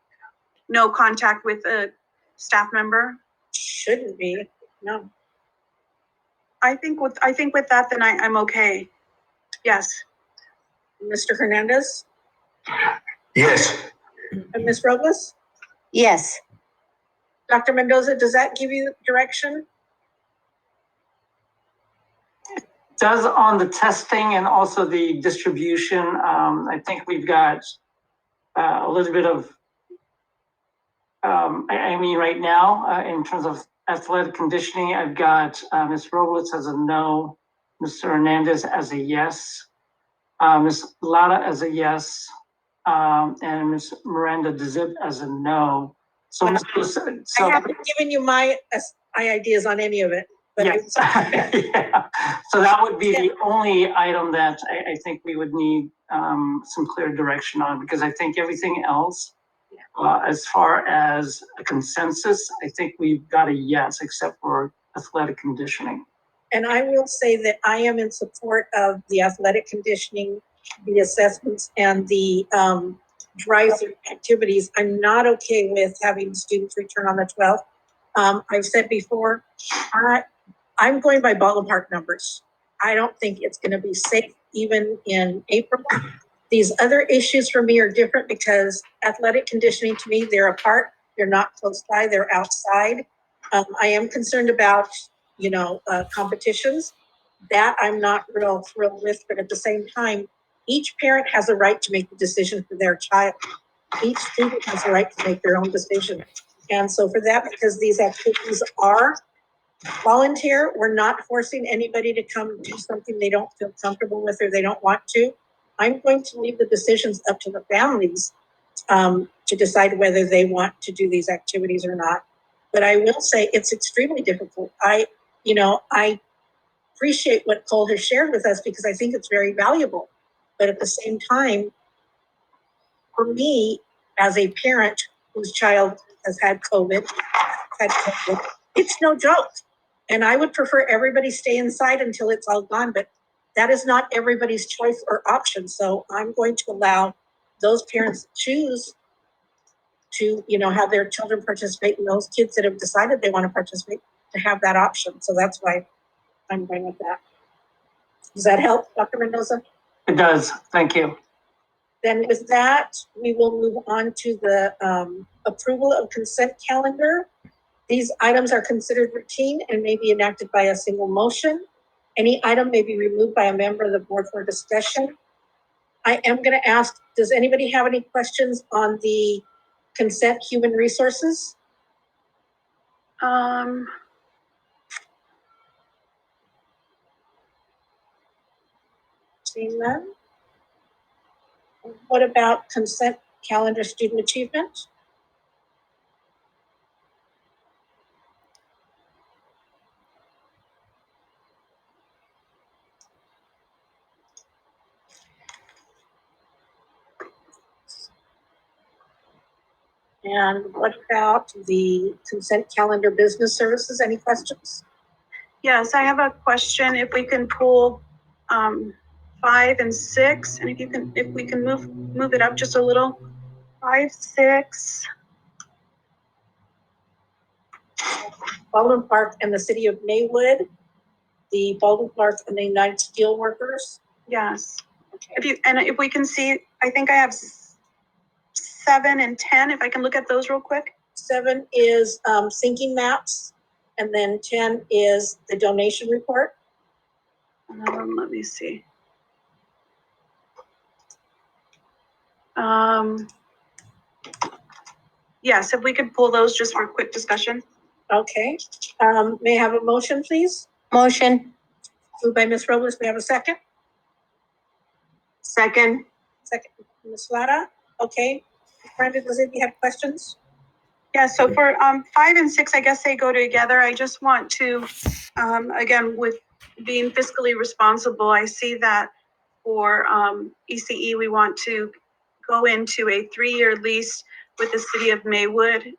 No contact with a staff member? Shouldn't be, no. I think with that, then I'm okay. Yes. Mr. Hernandez? Yes. And Ms. Robles? Yes. Dr. Mendoza, does that give you direction? Does on the testing and also the distribution. I think we've got a little bit of, right now, in terms of athletic conditioning, I've got Ms. Robles as a no, Mr. Hernandez as a yes, Ms. Lara as a yes, and Ms. Miranda Dzip as a no. So I haven't given you my ideas on any of it. But yes. Yeah. So that would be the only item that I think we would need some clear direction on, because I think everything else, as far as a consensus, I think we've got a yes, except for athletic conditioning. And I will say that I am in support of the athletic conditioning, the assessments, and the drive-through activities. I'm not okay with having students return on the 12th. I've said before, I'm going by Baldwin Park numbers. I don't think it's going to be safe even in April. These other issues for me are different because athletic conditioning, to me, they're apart. They're not close by. They're outside. I am concerned about, competitions. That I'm not real thrilled with, but at the same time, each parent has a right to make the decision for their child. Each student has a right to make their own decision. And so for that, because these activities are volunteer, we're not forcing anybody to come do something they don't feel comfortable with or they don't want to. I'm going to leave the decisions up to the families to decide whether they want to do these activities or not. But I will say it's extremely difficult. I appreciate what Cole has shared with us because I think it's very valuable. But at the same time, for me, as a parent whose child has had COVID, it's no joke. And I would prefer everybody stay inside until it's all gone, but that is not everybody's choice or option. So I'm going to allow those parents choose to, have their children participate, and those kids that have decided they want to participate to have that option. So that's why I'm going with that. Does that help, Dr. Mendoza? It does. Thank you. Then with that, we will move on to the approval of consent calendar. These items are considered routine and may be enacted by a single motion. Any item may be removed by a member of the board for discussion. I am going to ask, does anybody have any questions on the consent human resources? Seeing none. What about consent calendar student achievement? And what about the consent calendar business services? Any questions? Yes, I have a question. If we can pull 5 and 6, and if we can move it up just a little. 5, 6. Baldwin Park and the city of Maywood, the Baldwin Park and the United Steelworkers. Yes. Okay. If we can see, I think I have 7 and 10. If I can look at those real quick. 7 is sinking maps, and then 10 is the donation report. Let me see. Yes, if we could pull those just for a quick discussion. Okay. May I have a motion, please? Motion. Moved by Ms. Robles. May I have a second? Second. Second, Ms. Lara. Okay. Brenda, does anybody have questions? Yeah, so for 5 and 6, I guess they go together. I just want to, again, with being fiscally responsible, I see that for ECE, we want to go into a 3-year lease with the city of Maywood,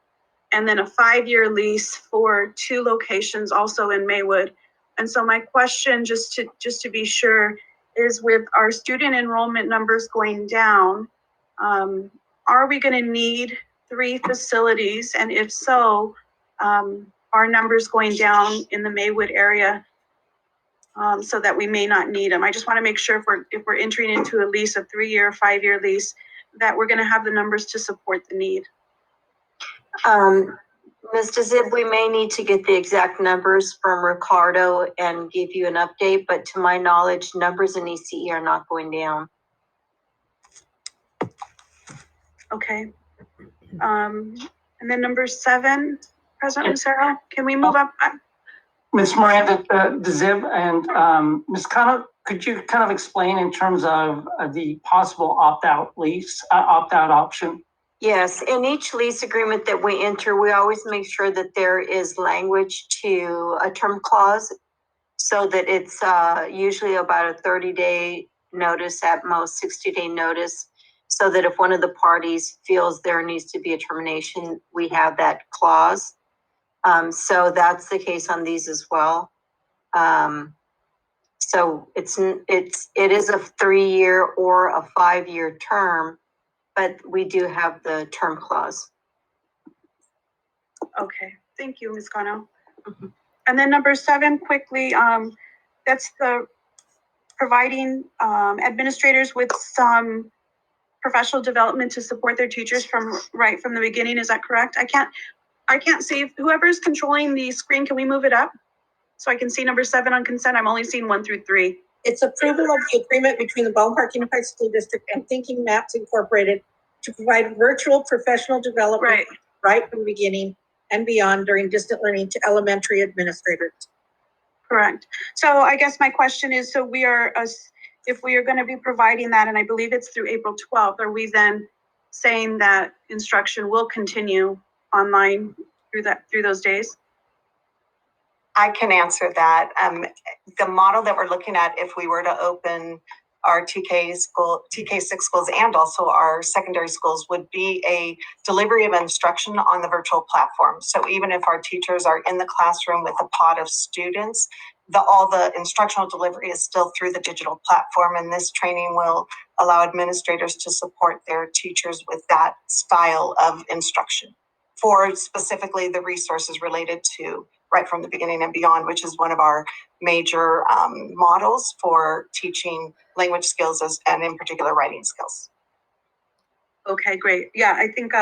and then a 5-year lease for 2 locations also in Maywood. And so my question, just to be sure, is with our student enrollment numbers going down, are we going to need 3 facilities? And if so, are numbers going down in the Maywood area so that we may not need them? I just want to make sure if we're entering into a lease, a 3-year, 5-year lease, that we're going to have the numbers to support the need. Ms. DeZib, we may need to get the exact numbers from Ricardo and give you an update, but to my knowledge, numbers in ECE are not going down. Okay. And then number 7, President Lucero, can we move up? Ms. Miranda DeZib and Ms. Cano, could you kind of explain in terms of the possible opt-out lease, opt-out option? Yes, in each lease agreement that we enter, we always make sure that there is language to a term clause so that it's usually about a 30-day notice, at most 60-day notice, so that if one of the parties feels there needs to be a termination, we have that clause. So that's the case on these as well. So it is a 3-year or a 5-year term, but we do have the term clause. Okay, thank you, Ms. Cano. And then number 7, quickly, that's the providing administrators with some professional development to support their teachers from right from the beginning. Is that correct? I can't see, whoever's controlling the screen, can we move it up? So I can see number 7 on consent. I'm only seeing 1 through 3. It's approval of the agreement between the Baldwin Park Unified School District and Thinking Maps Incorporated to provide virtual professional development right from the beginning and beyond during distant learning to elementary administrators. Correct. So I guess my question is, so we are, if we are going to be providing that, and I believe it's through April 12th, are we then saying that instruction will continue online through those days? I can answer that. The model that we're looking at, if we were to open our TK6 schools and also our secondary schools, would be a delivery of instruction on the virtual platform. So even if our teachers are in the classroom with a pod of students, all the instructional delivery is still through the digital platform, and this training will allow administrators to support their teachers with that style of instruction for specifically the resources related to Right from the Beginning and Beyond, which is one of our major models for teaching language skills and in particular writing skills. Okay, great. Yeah, I think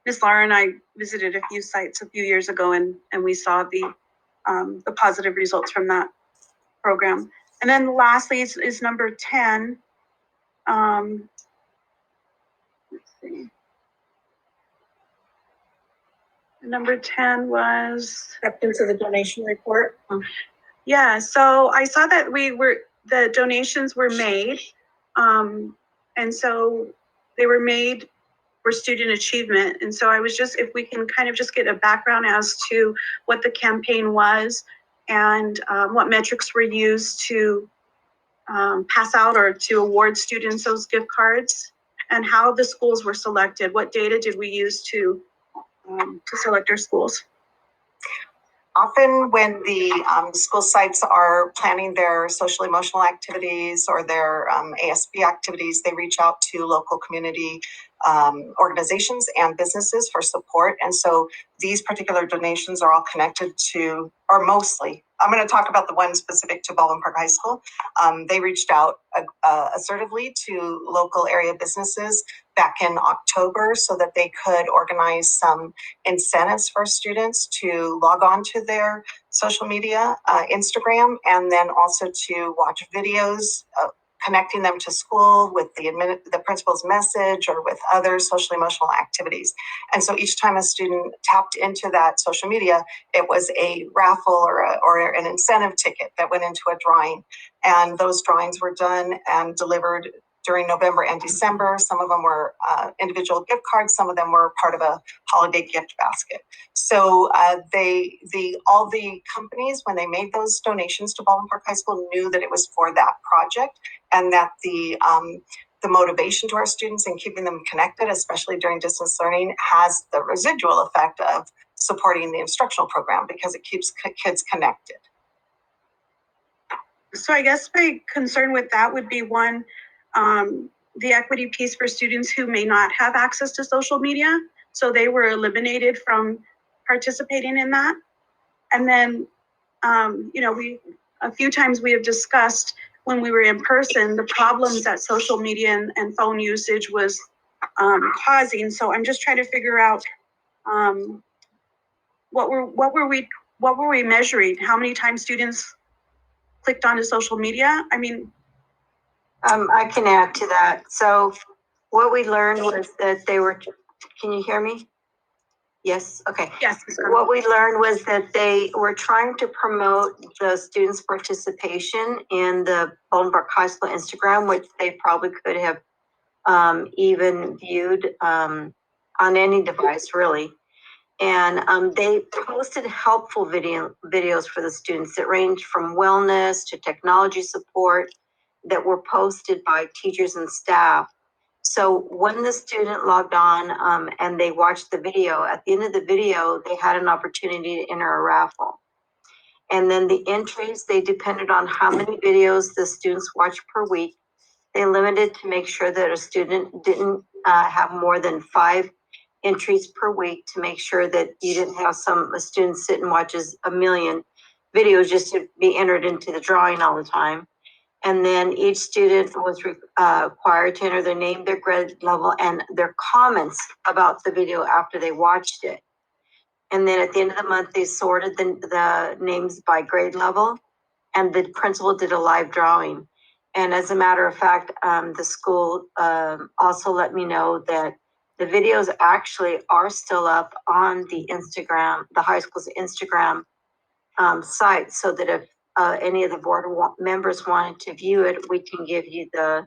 Ms. Laura and I visited a few sites a few years ago, and we saw the positive results from that program. And then lastly is number 10. Let's see. Number 10 was Acceptance of the donation report. Yeah, so I saw that the donations were made, and so they were made for student achievement. And so I was just, if we can kind of just get a background as to what the campaign was and what metrics were used to pass out or to award students those gift cards, and how the schools were selected. What data did we use to select our schools? Often when the school sites are planning their social emotional activities or their ASB activities, they reach out to local community organizations and businesses for support. And so these particular donations are all connected to, or mostly, I'm going to talk about the one specific to Baldwin Park High School. They reached out assertively to local area businesses back in October so that they could organize some incentives for students to log on to their social media, Instagram, and then also to watch videos connecting them to school with the principal's message or with other social emotional activities. And so each time a student tapped into that social media, it was a raffle or an incentive ticket that went into a drawing. And those drawings were done and delivered during November and December. Some of them were individual gift cards. Some of them were part of a holiday gift basket. So all the companies, when they made those donations to Baldwin Park High School, knew that it was for that project, and that the motivation to our students and keeping them connected, especially during distance learning, has the residual effect of supporting the instructional program because it keeps kids connected. So I guess my concern with that would be one, the equity piece for students who may not have access to social media. So they were eliminated from participating in that. And then, a few times we have discussed when we were in person, the problems that social media and phone usage was causing. So I'm just trying to figure out what were we measuring? How many times students clicked onto social media? I mean, I can add to that. So what we learned was that can you hear me? Yes, okay. Yes. What we learned was that they were trying to promote the students' participation in the Baldwin Park High School Instagram, which they probably could have even viewed on any device, really. And they posted helpful videos for the students that ranged from wellness to technology support that were posted by teachers and staff. So when the student logged on and they watched the video, at the end of the video, they had an opportunity to enter a raffle. And then the entries, they depended on how many videos the students watched per week. They limited to make sure that a student didn't have more than 5 entries per week, to make sure that you didn't have a student sit and watches a million videos just to be entered into the drawing all the time. And then each student was required to enter their name, their grade level, and their comments about the video after they watched it. And then at the end of the month, they sorted the names by grade level, and the principal did a live drawing. And as a matter of fact, the school also let me know that the videos actually are still up on the Instagram, the high school's Instagram site, so that if any of the board members wanted to view it, we can give you the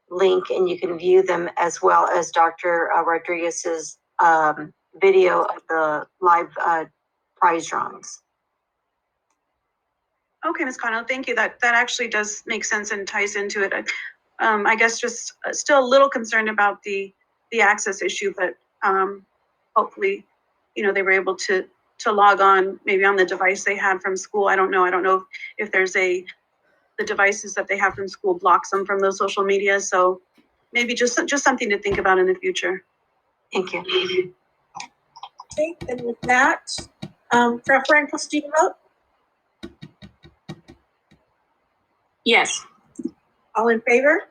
link and you can view them, as well as Dr. Rodriguez's video of the live prize drawings. Okay, Ms. Connell, thank you. That actually does make sense and ties into it. I guess just still a little concerned about the access issue, but hopefully, they were able to log on maybe on the device they had from school. I don't know if there's the devices that they have from school blocks them from those social media. So maybe just something to think about in the future. Thank you. Okay, and with that, preferential student vote, Yes. all in favor?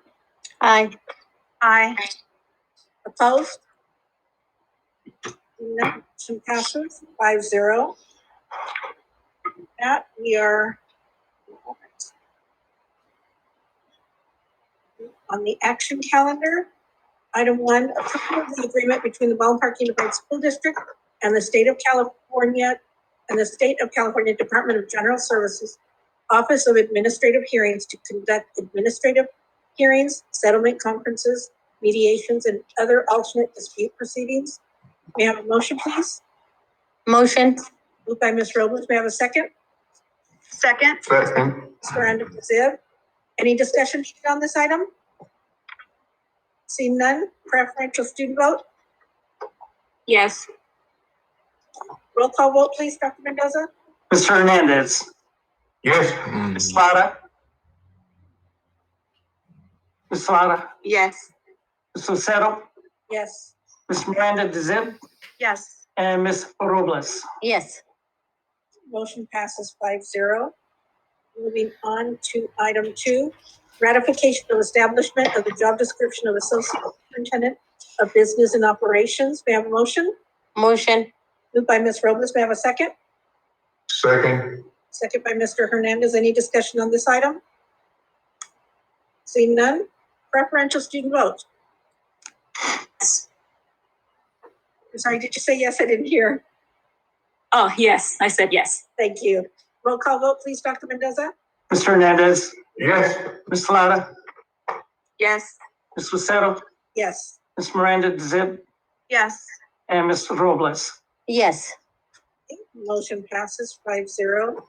Aye. Aye. Opposed? No, motion passes 5-0. That we are on the action calendar. Item 1, approval of the agreement between the Baldwin Park Unified School District and the State of California Department of General Services, Office of Administrative Hearings to conduct administrative hearings, settlement conferences, mediations, and other alternate dispute proceedings. May I have a motion, please? Motion. Moved by Ms. Robles. May I have a second? Second. Second. Mr. Andrew. Any discussion on this item? Seeing none, preferential student vote. Yes. Roll call vote, please, Dr. Mendoza. Mr. Hernandez. Yes. Ms. Lara. Ms. Lara. Yes. Ms. Lucero. Yes. Ms. Miranda DeZib. Yes. And Ms. Robles. Yes. Motion passes 5-0. Moving on to item 2, ratification of establishment of the job description of Associate Superintendent of Business and Operations. May I have a motion? Motion. Moved by Ms. Robles. May I have a second? Second. Second by Mr. Hernandez. Any discussion on this item? Seeing none, preferential student vote. I'm sorry, did you say yes? I didn't hear. Oh, yes, I said yes. Thank you. Roll call vote, please, Dr. Mendoza. Mr. Hernandez. Yes. Ms. Lara. Yes. Ms. Lucero. Yes. Ms. Miranda DeZib. Yes. And Ms. Robles. Yes. Motion passes 5-0.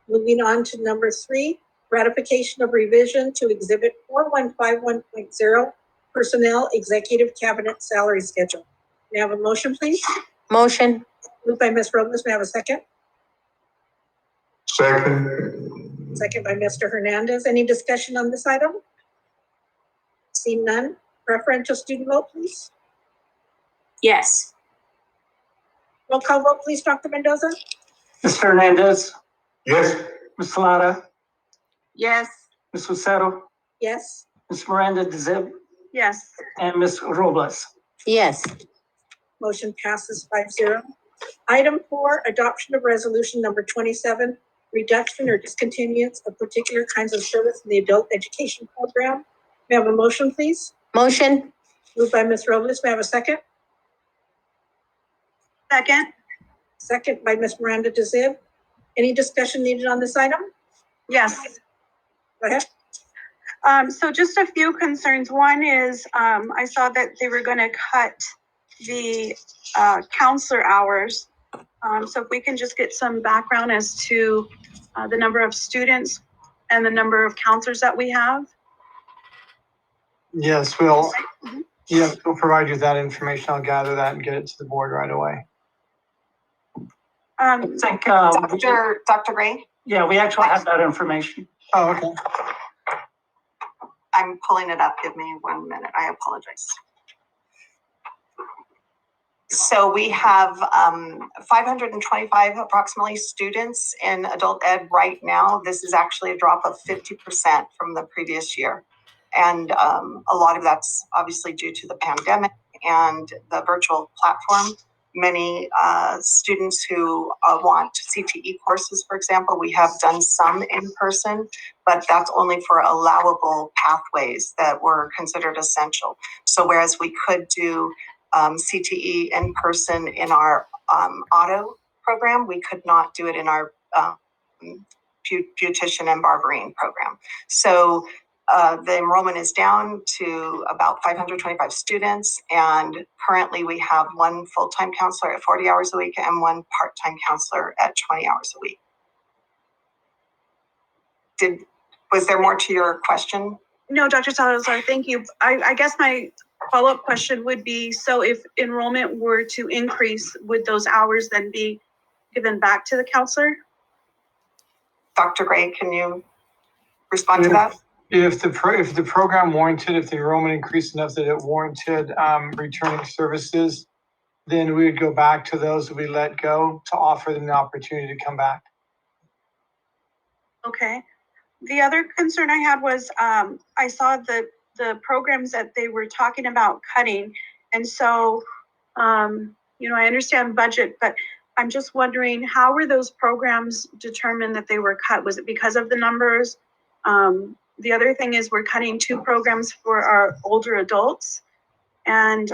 Moving on to number 3, ratification of revision to Exhibit 4151.0, Personnel Executive Cabinet Salary Schedule. May I have a motion, please? Motion. Moved by Ms. Robles. May I have a second? Second. Second by Mr. Hernandez. Any discussion on this item? Seeing none, preferential student vote, please. Yes. Roll call vote, please, Dr. Mendoza. Mr. Hernandez. Yes. Ms. Lara. Yes. Ms. Lucero. Yes. Ms. Miranda DeZib. Yes. And Ms. Robles. Yes. Motion passes 5-0. Item 4, adoption of resolution number 27, reduction or discontinuance of particular kinds of service in the adult education program. May I have a motion, please? Motion. Moved by Ms. Robles. May I have a second? Second. Second by Ms. Miranda DeZib. Any discussion needed on this item? Yes. Go ahead. So just a few concerns. One is, I saw that they were going to cut the counselor hours. So if we can just get some background as to the number of students and the number of counselors that we have. Yes, we'll provide you that information. I'll gather that and get it to the board right away. I think, Dr. Gray, yeah, we actually have that information. Oh, okay. I'm pulling it up. Give me 1 minute. I apologize. So we have 525 approximately students in adult ed right now. This is actually a drop of 50% from the previous year. And a lot of that's obviously due to the pandemic and the virtual platform. Many students who want CTE courses, for example, we have done some in person, but that's only for allowable pathways that were considered essential. So whereas we could do CTE in person in our auto program, we could not do it in our beautician and barbering program. So the enrollment is down to about 525 students, and currently we have one full-time counselor at 40 hours a week and one part-time counselor at 20 hours a week. Was there more to your question? No, Dr. Salazar, thank you. I guess my follow-up question would be, so if enrollment were to increase, would those hours then be given back to the counselor? Dr. Gray, can you respond to that? If the program warranted, if the enrollment increased enough that it warranted returning services, then we would go back to those that we let go to offer them the opportunity to come back. Okay. The other concern I had was I saw the programs that they were talking about cutting. And so, you know, I understand budget, but I'm just wondering, how were those programs determined that they were cut? Was it because of the numbers? The other thing is we're cutting 2 programs for our older adults. And,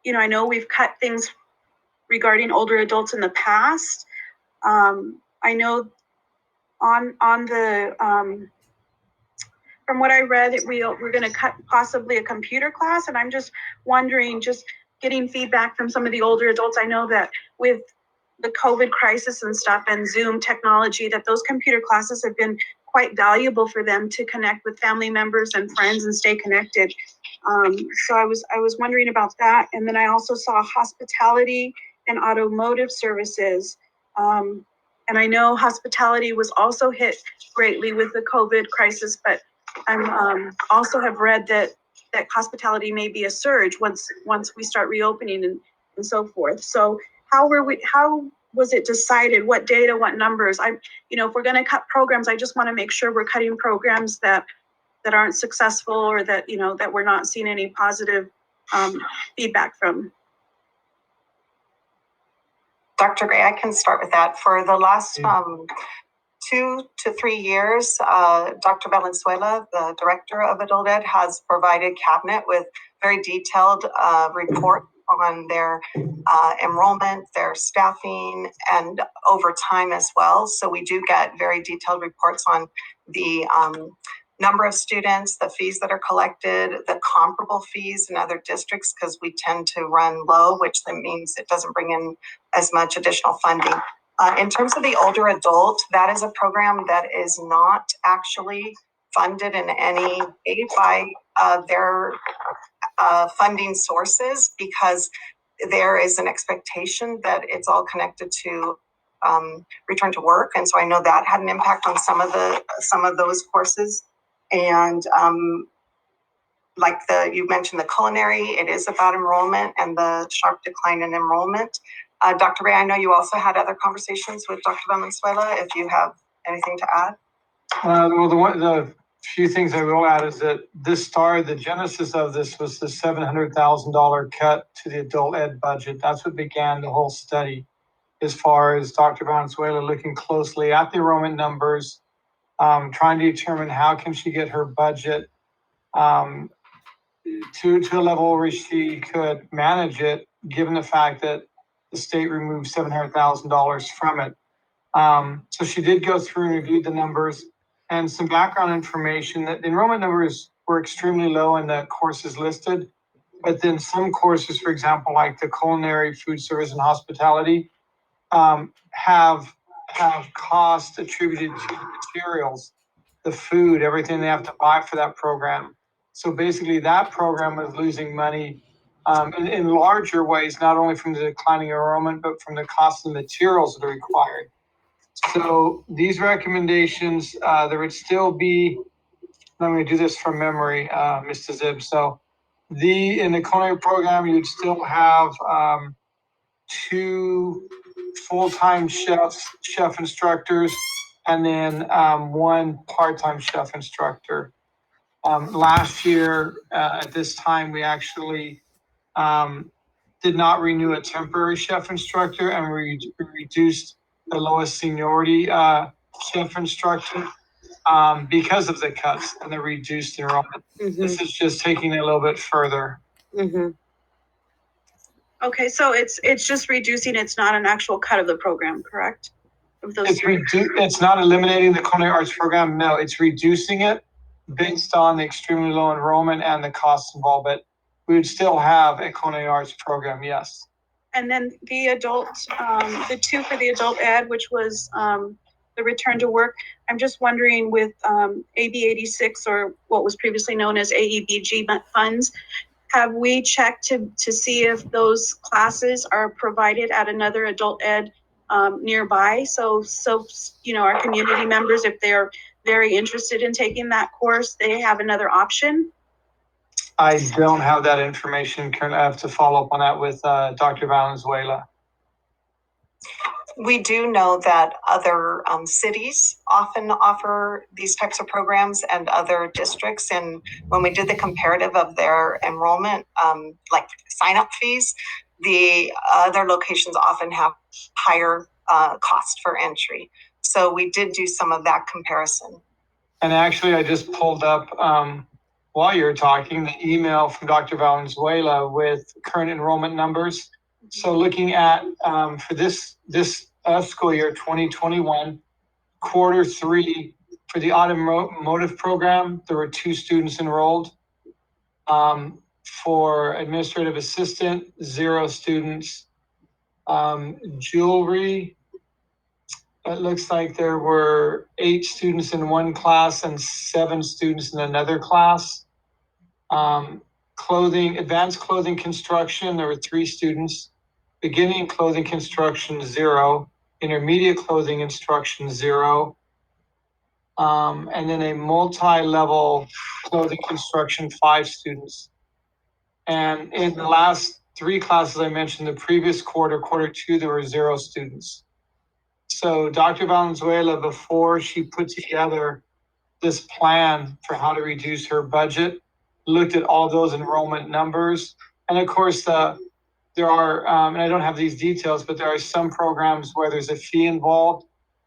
you know, I know we've cut things regarding older adults in the past. I know on the, from what I read, we're gonna cut possibly a computer class. And I'm just wondering, just getting feedback from some of the older adults. I know that with the COVID crisis and stuff and Zoom technology, that those computer classes have been quite valuable for them to connect with family members and friends and stay connected. So I was wondering about that. And then I also saw hospitality and automotive services. And I know hospitality was also hit greatly with the COVID crisis, but I'm also have read that hospitality may be a surge once we start reopening and so forth. So how was it decided? What data, what numbers? You know, if we're gonna cut programs, I just wanna make sure we're cutting programs that aren't successful, or that, you know, that we're not seeing any positive feedback from. Dr. Gray, I can start with that. For the last 2 to 3 years, Dr. Valenzuela, the director of Adult Ed, has provided cabinet with very detailed report on their enrollment, their staffing, and overtime as well. So we do get very detailed reports on the number of students, the fees that are collected, the comparable fees in other districts, because we tend to run low, which then means it doesn't bring in as much additional funding. In terms of the older adult, that is a program that is not actually funded in any way by their funding sources, because there is an expectation that it's all connected to return to work. And so I know that had an impact on some of those courses. And like you mentioned the culinary, it is about enrollment and the sharp decline in enrollment. Dr. Ray, I know you also had other conversations with Dr. Valenzuela, if you have anything to add. Well, the few things I will add is that the genesis of this was the $700,000 cut to the adult ed budget. That's what began the whole study, as far as Dr. Valenzuela looking closely at the enrollment numbers, trying to determine how can she get her budget to a level where she could manage it, given the fact that the state removed $700,000 from it. So she did go through and reviewed the numbers and some background information. That the enrollment numbers were extremely low in the courses listed, but then some courses, for example, like the culinary, food service, and hospitality, have cost attributed to materials, the food, everything they have to buy for that program. So basically that program was losing money in larger ways, not only from the declining enrollment, but from the cost of the materials that are required. So these recommendations, there would still be, I'm going to do this from memory, Mr. Zib. So in the culinary program, you'd still have 2 full-time chef instructors, and then 1 part-time chef instructor. Last year at this time, we actually did not renew a temporary chef instructor, and we reduced the lowest seniority chef instructor because of the cuts and the reduced enrollment. Mm-hmm. This is just taking it a little bit further. Mm-hmm. Okay, so it's just reducing, it's not an actual cut of the program, correct? Of those it's not eliminating the culinary arts program. No, it's reducing it based on the extremely low enrollment and the costs involved, but we would still have a culinary arts program, yes. And then the adult, the two for the adult ed, which was the return to work. I'm just wondering with AB 86 or what was previously known as AEBG funds, have we checked to see if those classes are provided at another adult ed nearby? So you know, our community members, if they're very interested in taking that course, they have another option. I don't have that information. I have to follow up on that with Dr. Valenzuela. We do know that other cities often offer these types of programs and other districts. And when we did the comparative of their enrollment, like sign-up fees, the other locations often have higher cost for entry. So we did do some of that comparison. And actually, I just pulled up, while you were talking, the email from Dr. Valenzuela with current enrollment numbers. So looking at, for this school year, 2021, quarter 3, for the automotive program, there were 2 students enrolled. For administrative assistant, 0 students. Jewelry, it looks like there were 8 students in one class and 7 students in another class. Clothing, advanced clothing construction, there were 3 students. Beginning clothing construction, 0. Intermediate clothing instruction, 0. And then a multi-level clothing construction, 5 students. And in the last 3 classes I mentioned, the previous quarter 2, there were 0 students. So Dr. Valenzuela, before she put together this plan for how to reduce her budget, looked at all those enrollment numbers. And of course, there are, and I don't have these details, but there are some programs where there's a fee involved.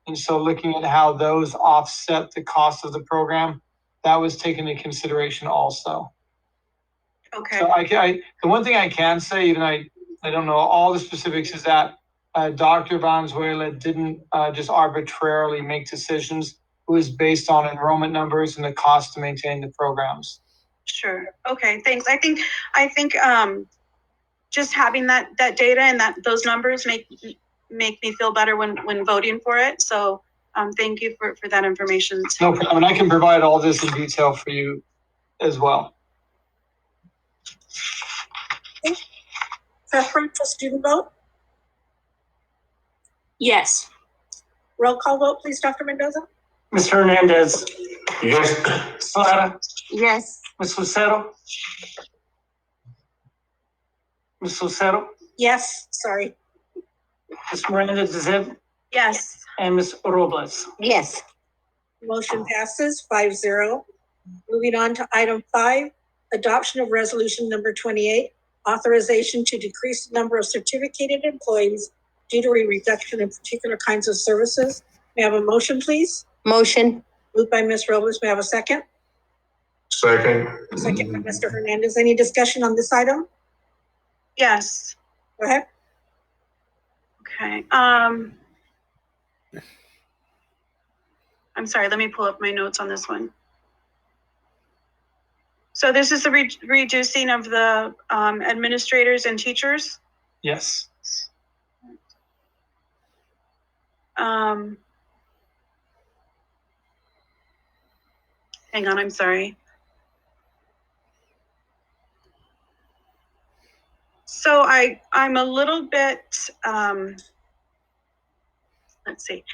And so looking at how those offset the cost of the program, that was taken into consideration also. Okay. So the one thing I can say, even I don't know all the specifics, is that Dr. Valenzuela didn't just arbitrarily make decisions. It was based on enrollment numbers and the cost to maintain the programs. Sure. Okay. Thanks. I think just having that data and those numbers make me feel better when voting for it. So thank you for that information. No problem. And I can provide all this in detail for you as well. Okay. Preferential student vote? Yes. Roll call vote, please, Dr. Mendoza? Ms. Hernandez. Yes. Slara. Yes. Ms. Lucero. Ms. Lucero. Yes, sorry. Ms. Miranda Zeb. Yes. And Ms. Robles. Yes. Motion passes 5-0. Moving on to item 5, adoption of resolution number 28, authorization to decrease the number of certificated employees due to a reduction in particular kinds of services. May I have a motion, please? Motion. Moved by Ms. Robles. May I have a second? Second. Second by Mr. Hernandez. Any discussion on this item? Yes. Go ahead. Okay. I'm sorry. Let me pull up my notes on this one. So this is the reducing of the administrators and teachers. Yes. Hang on, I'm sorry. So I'm a little bit, let's see.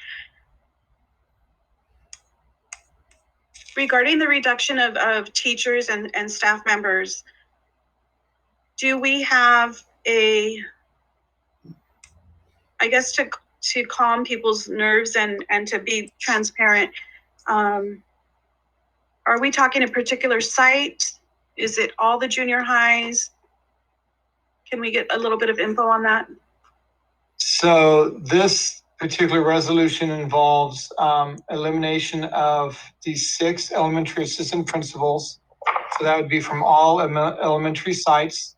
Regarding the reduction of teachers and staff members, do we have I guess to calm people's nerves and to be transparent, are we talking a particular site? Is it all the junior highs? Can we get a little bit of info on that? So this particular resolution involves elimination of the 6 elementary assistant principals. So that would be from all elementary sites.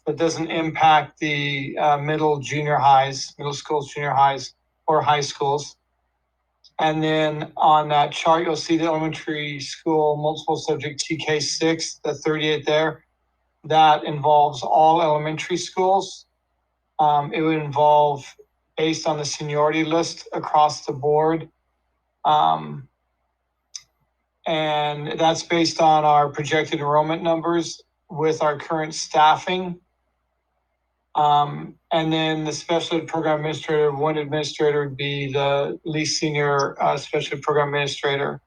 That doesn't impact the middle schools, junior highs, or high schools. And then on that chart, you'll see the elementary school multiple subject TK6, the 38 there. That involves all elementary schools. It would involve based on the seniority list across the board. And that's based on our projected enrollment numbers with our current staffing. And then the special ed program administrator, one administrator would be the least senior special ed program administrator.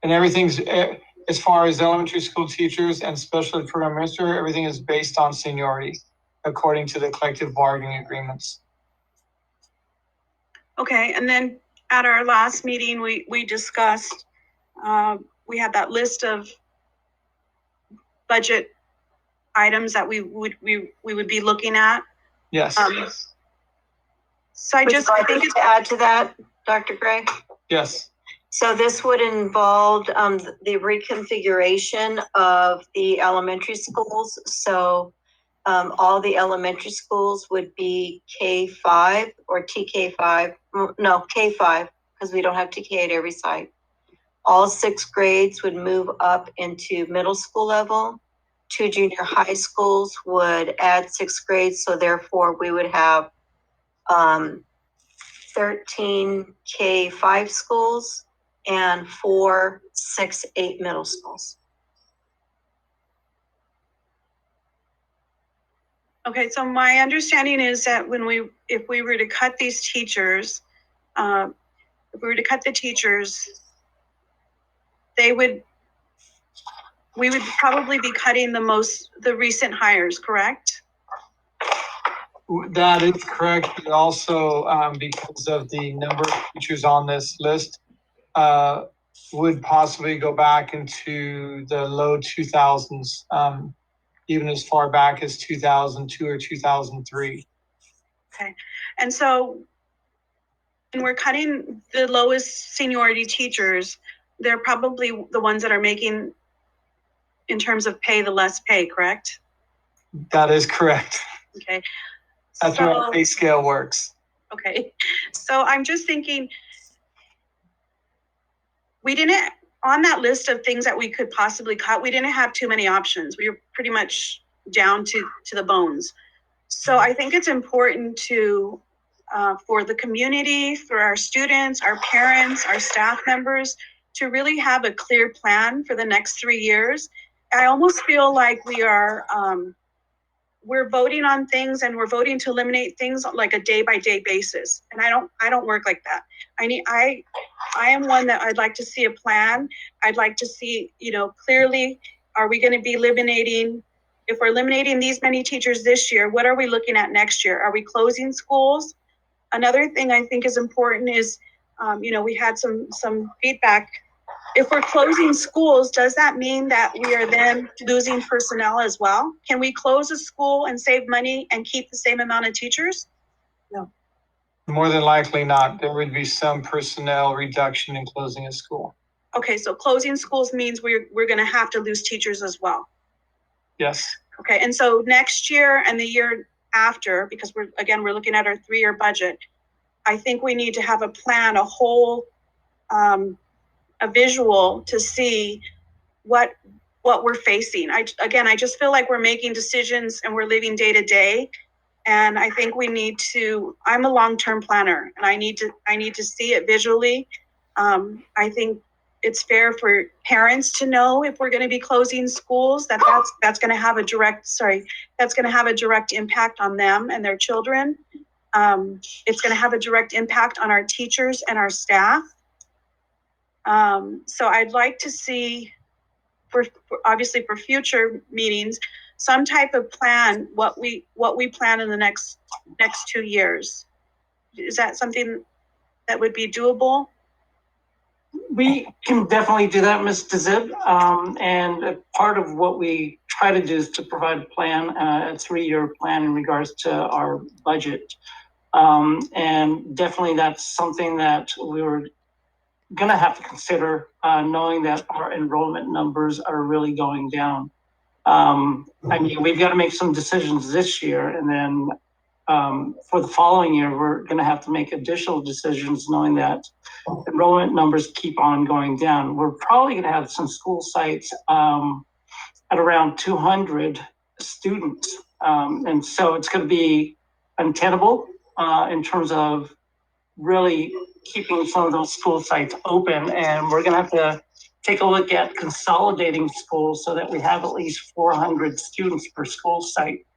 And everything's, as far as elementary school teachers and special ed program administrator, everything is based on seniority according to the collective bargaining agreements. Okay, and then at our last meeting, we discussed, we had that list of budget items that we would be looking at. Yes. So I think to add to that, Dr. Gray. Yes. So this would involve the reconfiguration of the elementary schools. So all the elementary schools would be K5 or TK5. No, K5, because we don't have TK at every site. All 6th grades would move up into middle school level. 2 junior high schools would add 6th grades. So therefore we would have 13 K5 schools and 4, 6, 8 middle schools. Okay, so my understanding is that if we were to cut these teachers, we would probably be cutting the recent hires, correct? That is correct. But also, because of the number of teachers on this list, would possibly go back into the low 2000s, even as far back as 2002 or 2003. Okay, and so when we're cutting the lowest seniority teachers, they're probably the ones that are making, in terms of pay, the less pay, correct? That is correct. Okay. That's how our pay scale works. Okay, so I'm just thinking, on that list of things that we could possibly cut, we didn't have too many options. We were pretty much down to the bones. So I think it's important to, for the community, for our students, our parents, our staff members, to really have a clear plan for the next 3 years. I almost feel like we're voting on things and we're voting to eliminate things on like a day-by-day basis. And I don't work like that. I am one that I'd like to see a plan. I'd like to see, clearly, are we going to be eliminating, if we're eliminating these many teachers this year, what are we looking at next year? Are we closing schools? Another thing I think is important is, we had some feedback. If we're closing schools, does that mean that we are then losing personnel as well? Can we close a school and save money and keep the same amount of teachers? No. More than likely not. There would be some personnel reduction in closing a school. Okay, so closing schools means we're going to have to lose teachers as well. Yes. Okay, and so next year and the year after, because we're looking at our 3-year budget, I think we need to have a plan, a whole, a visual to see what we're facing. I just feel like we're making decisions and we're living day to day. And I think we need to, I'm a long-term planner and I need to see it visually. I think it's fair for parents to know if we're going to be closing schools, that's going to have a direct impact on them and their children. It's going to have a direct impact on our teachers and our staff. So I'd like to see, obviously for future meetings, some type of plan, what we plan in the next 2 years. Is that something that would be doable? We can definitely do that, Ms. DeZib. And part of what we try to do is to provide a plan, a 3-year plan in regards to our budget. And definitely that's something that we were going to have to consider, knowing that our enrollment numbers are really going down. We've got to make some decisions this year, and then for the following year, we're going to have to make additional decisions knowing that enrollment numbers keep on going down. We're probably going to have some school sites at around 200 students. And so it's going to be untenable in terms of really keeping some of those school sites open. And we're going to have to take a look at consolidating schools so that we have at least 400 students per school site.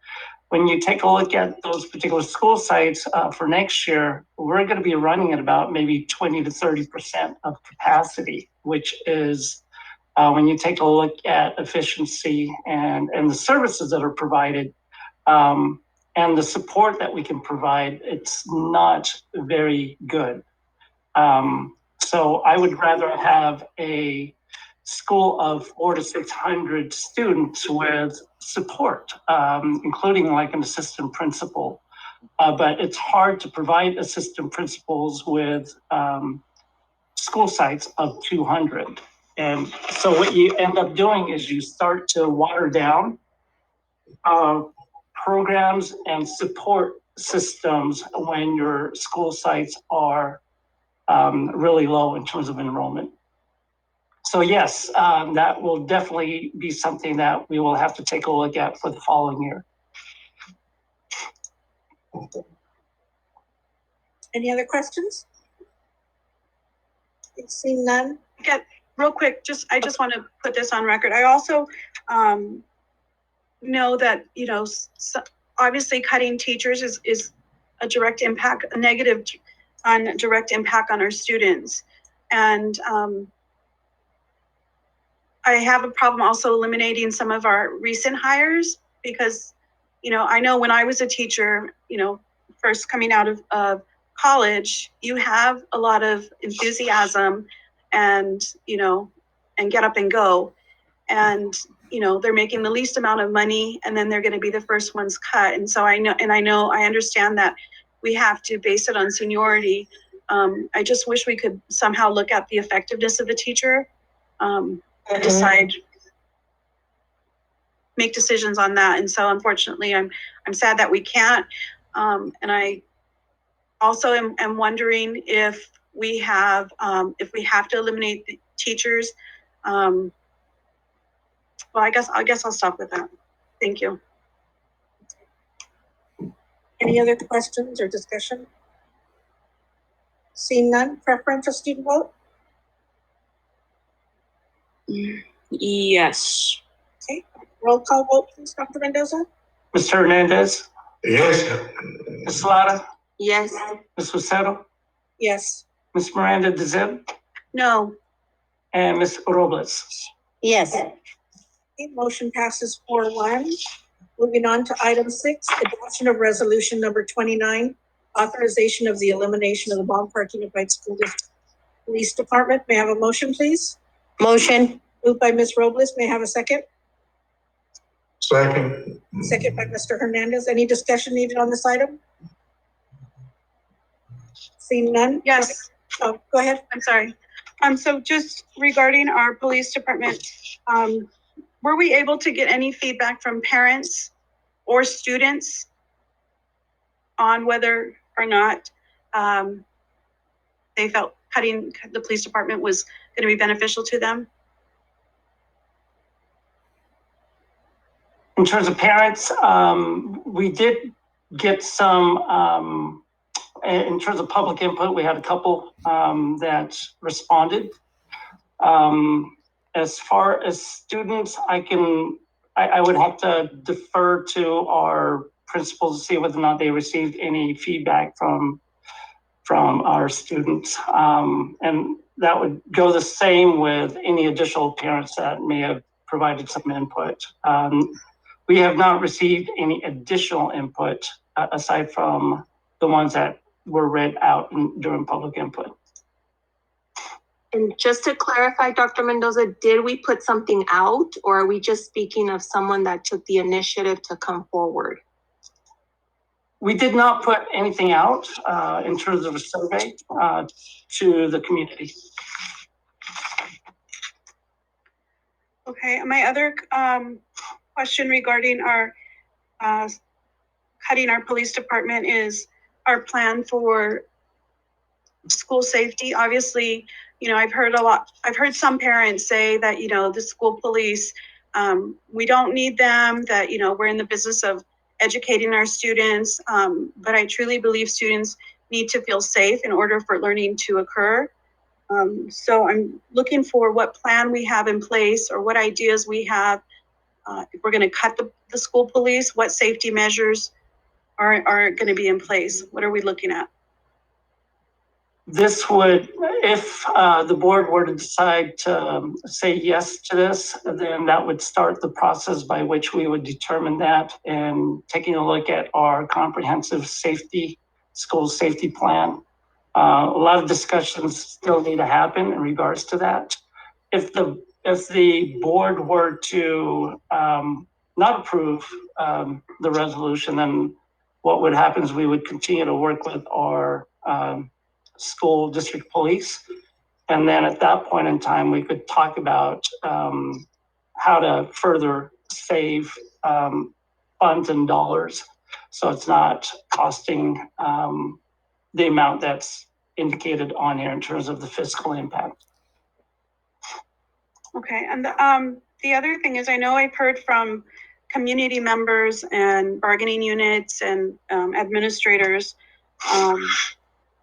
When you take a look at those particular school sites for next year, we're going to be running at about maybe 20 to 30% of capacity, which is when you take a look at efficiency and the services that are provided and the support that we can provide, it's not very good. So I would rather have a school of 400 to 600 students with support, including like an assistant principal. But it's hard to provide assistant principals with school sites of 200. And so what you end up doing is you start to water down programs and support systems when your school sites are really low in terms of enrollment. So yes, that will definitely be something that we will have to take a look at for the following year. Any other questions? Seeing none. Yeah, real quick, I just want to put this on record. I also know that, you know, obviously cutting teachers is a direct impact, a negative direct impact on our students. And I have a problem also eliminating some of our recent hires because, you know, I know when I was a teacher, you know, first coming out of college, you have a lot of enthusiasm and, you know, and get up and go. And, you know, they're making the least amount of money and then they're going to be the first ones cut. And so I understand that we have to base it on seniority. I just wish we could somehow look at the effectiveness of a teacher, make decisions on that. And so unfortunately, I'm sad that we can't. And I also am wondering if we have to eliminate the teachers. Well, I guess I'll stop with that. Thank you. Any other questions or discussion? Seeing none, preferential student vote? Yes. Okay, roll call vote, please, Dr. Mendoza? Mr. Hernandez? Yes. Ms. Lara? Yes. Ms. Lucero? Yes. Ms. Miranda DeZib? No. And Ms. Robles? Yes. Okay, motion passes 4-1. Moving on to item 6, adoption of resolution number 29, authorization of the elimination of the Ballpark Unified School District Police Department. May I have a motion, please? Motion. Moved by Ms. Robles. May I have a second? Second. Second by Mr. Hernandez. Any discussion needed on this item? Seeing none? Yes. Oh, go ahead. I'm sorry. So just regarding our police department, were we able to get any feedback from parents or students on whether or not they felt cutting the police department was going to be beneficial to them? In terms of parents, we did get some, in terms of public input, we had a couple that responded. As far as students, I would have to defer to our principals to see whether or not they received any feedback from our students. And that would go the same with any additional parents that may have provided some input. We have not received any additional input aside from the ones that were read out during public input. And just to clarify, Dr. Mendoza, did we put something out or are we just speaking of someone that took the initiative to come forward? We did not put anything out in terms of a survey to the community. Okay, my other question regarding our cutting our police department is our plan for school safety. Obviously, I've heard some parents say that, the school police, we don't need them, that, we're in the business of educating our students. But I truly believe students need to feel safe in order for learning to occur. So I'm looking for what plan we have in place or what ideas we have. If we're going to cut the school police, what safety measures are going to be in place? What are we looking at? This would, if the board were to decide to say yes to this, then that would start the process by which we would determine that, and taking a look at our comprehensive school safety plan. A lot of discussions still need to happen in regards to that. If the board were to not approve the resolution, then what would happen is we would continue to work with our school district police. And then at that point in time, we could talk about how to further save funds and dollars, so it's not costing the amount that's indicated on here in terms of the fiscal impact. Okay, and the other thing is, I know I've heard from community members and bargaining units and administrators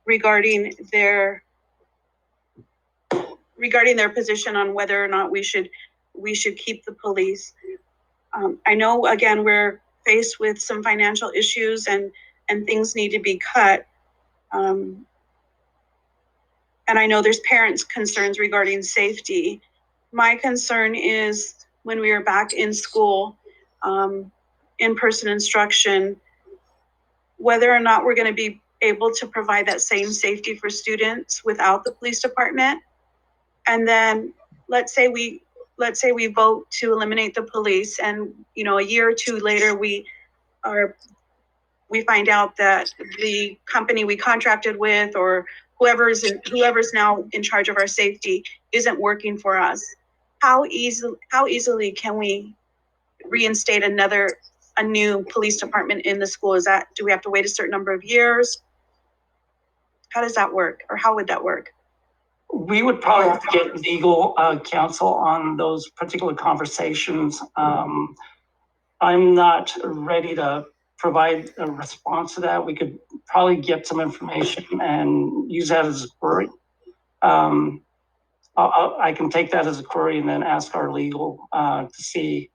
regarding their position on whether or not we should keep the police. I know, again, we're faced with some financial issues and things need to be cut. And I know there's parents' concerns regarding safety. My concern is when we are back in school, in-person instruction, whether or not we're going to be able to provide that same safety for students without the police department. And then let's say we vote to eliminate the police, and a year or two later we find out that the company we contracted with, or whoever's now in charge of our safety, isn't working for us. How easily can we reinstate a new police department in the school? Do we have to wait a certain number of years? How does that work, or how would that work? We would probably have to get legal counsel on those particular conversations. I'm not ready to provide a response to that. We could probably get some information and use that as a query. I can take that as a query and then ask our legal to see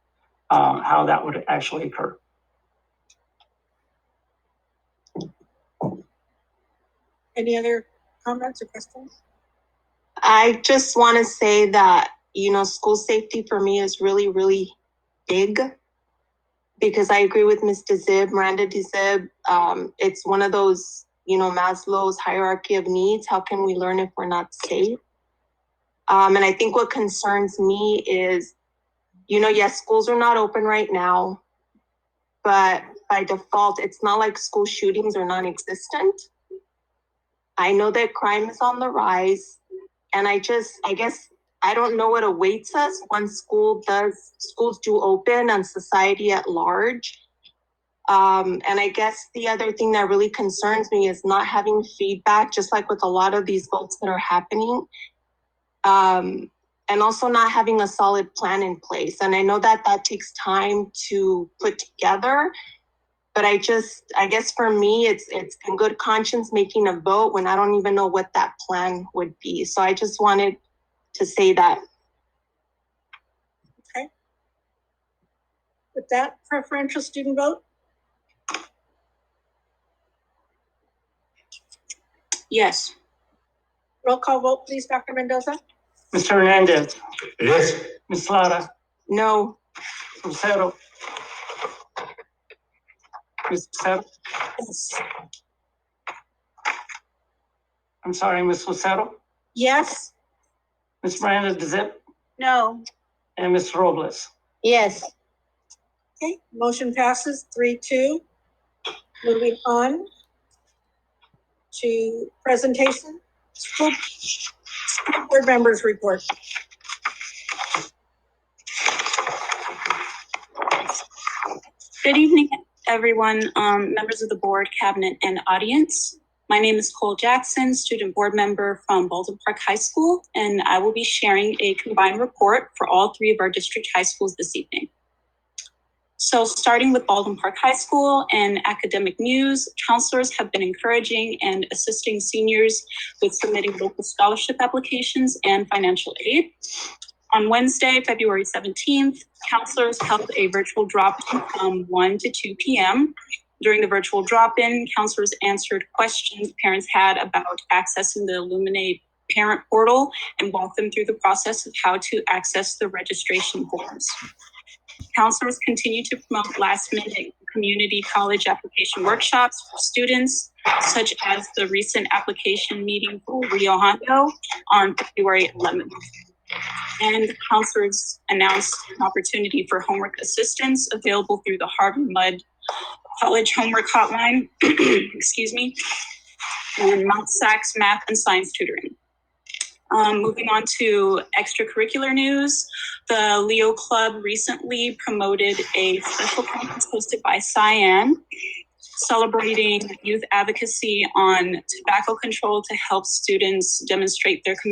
how that would actually occur. Any other comments or questions? I just want to say that, school safety for me is really, really big, because I agree with Ms. Miranda DeZib. It's one of those, Maslow's hierarchy of needs. How can we learn if we're not safe? And I think what concerns me is, yes, schools are not open right now, but by default, it's not like school shootings are non-existent. I know that crime is on the rise. And I guess I don't know what awaits us when schools do open and society at large. And I guess the other thing that really concerns me is not having feedback, just like with a lot of these votes that are happening. And also not having a solid plan in place. And I know that takes time to put together. But I guess for me, it's in good conscience making a vote when I don't even know what that plan would be. So I just wanted to say that. Okay. With that, preferential student vote? Yes. Roll call vote, please, Dr. Mendoza. Mr. Hernandez. Yes. Ms. Lara. No. Lucero. Ms. Lucero. Yes. I'm sorry, Ms. Lucero. Yes. Ms. Miranda DeZip. No. And Ms. Robles. Yes. Okay, motion passes 3-2. Moving on to presentation. School board members report. Good evening, everyone, members of the board, cabinet, and audience. My name is Cole Jackson, student board member from Baldwin Park High School, and I will be sharing a combined report for all three of our district high schools this evening. So starting with Baldwin Park High School and academic news, counselors have been encouraging and assisting seniors with submitting local scholarship applications and financial aid. On Wednesday, February 17th, counselors held a virtual drop-in from 1 to 2 p.m. During the virtual drop-in, counselors answered questions parents had about accessing the Illuminate parent portal and walked them through the process of how to access the registration forms. Counselors continue to promote last-minute community college application workshops for students, such as the recent application meeting for Rio Hondo on February 11th. And counselors announced an opportunity for homework assistance available through the Harvard Mudd College Homework Hotline, excuse me, and Mount Sachs Math and Science Tutoring. Moving on to extracurricular news, the Leo Club recently promoted a special conference hosted by Cyan, celebrating youth advocacy on tobacco control to help students demonstrate their commitment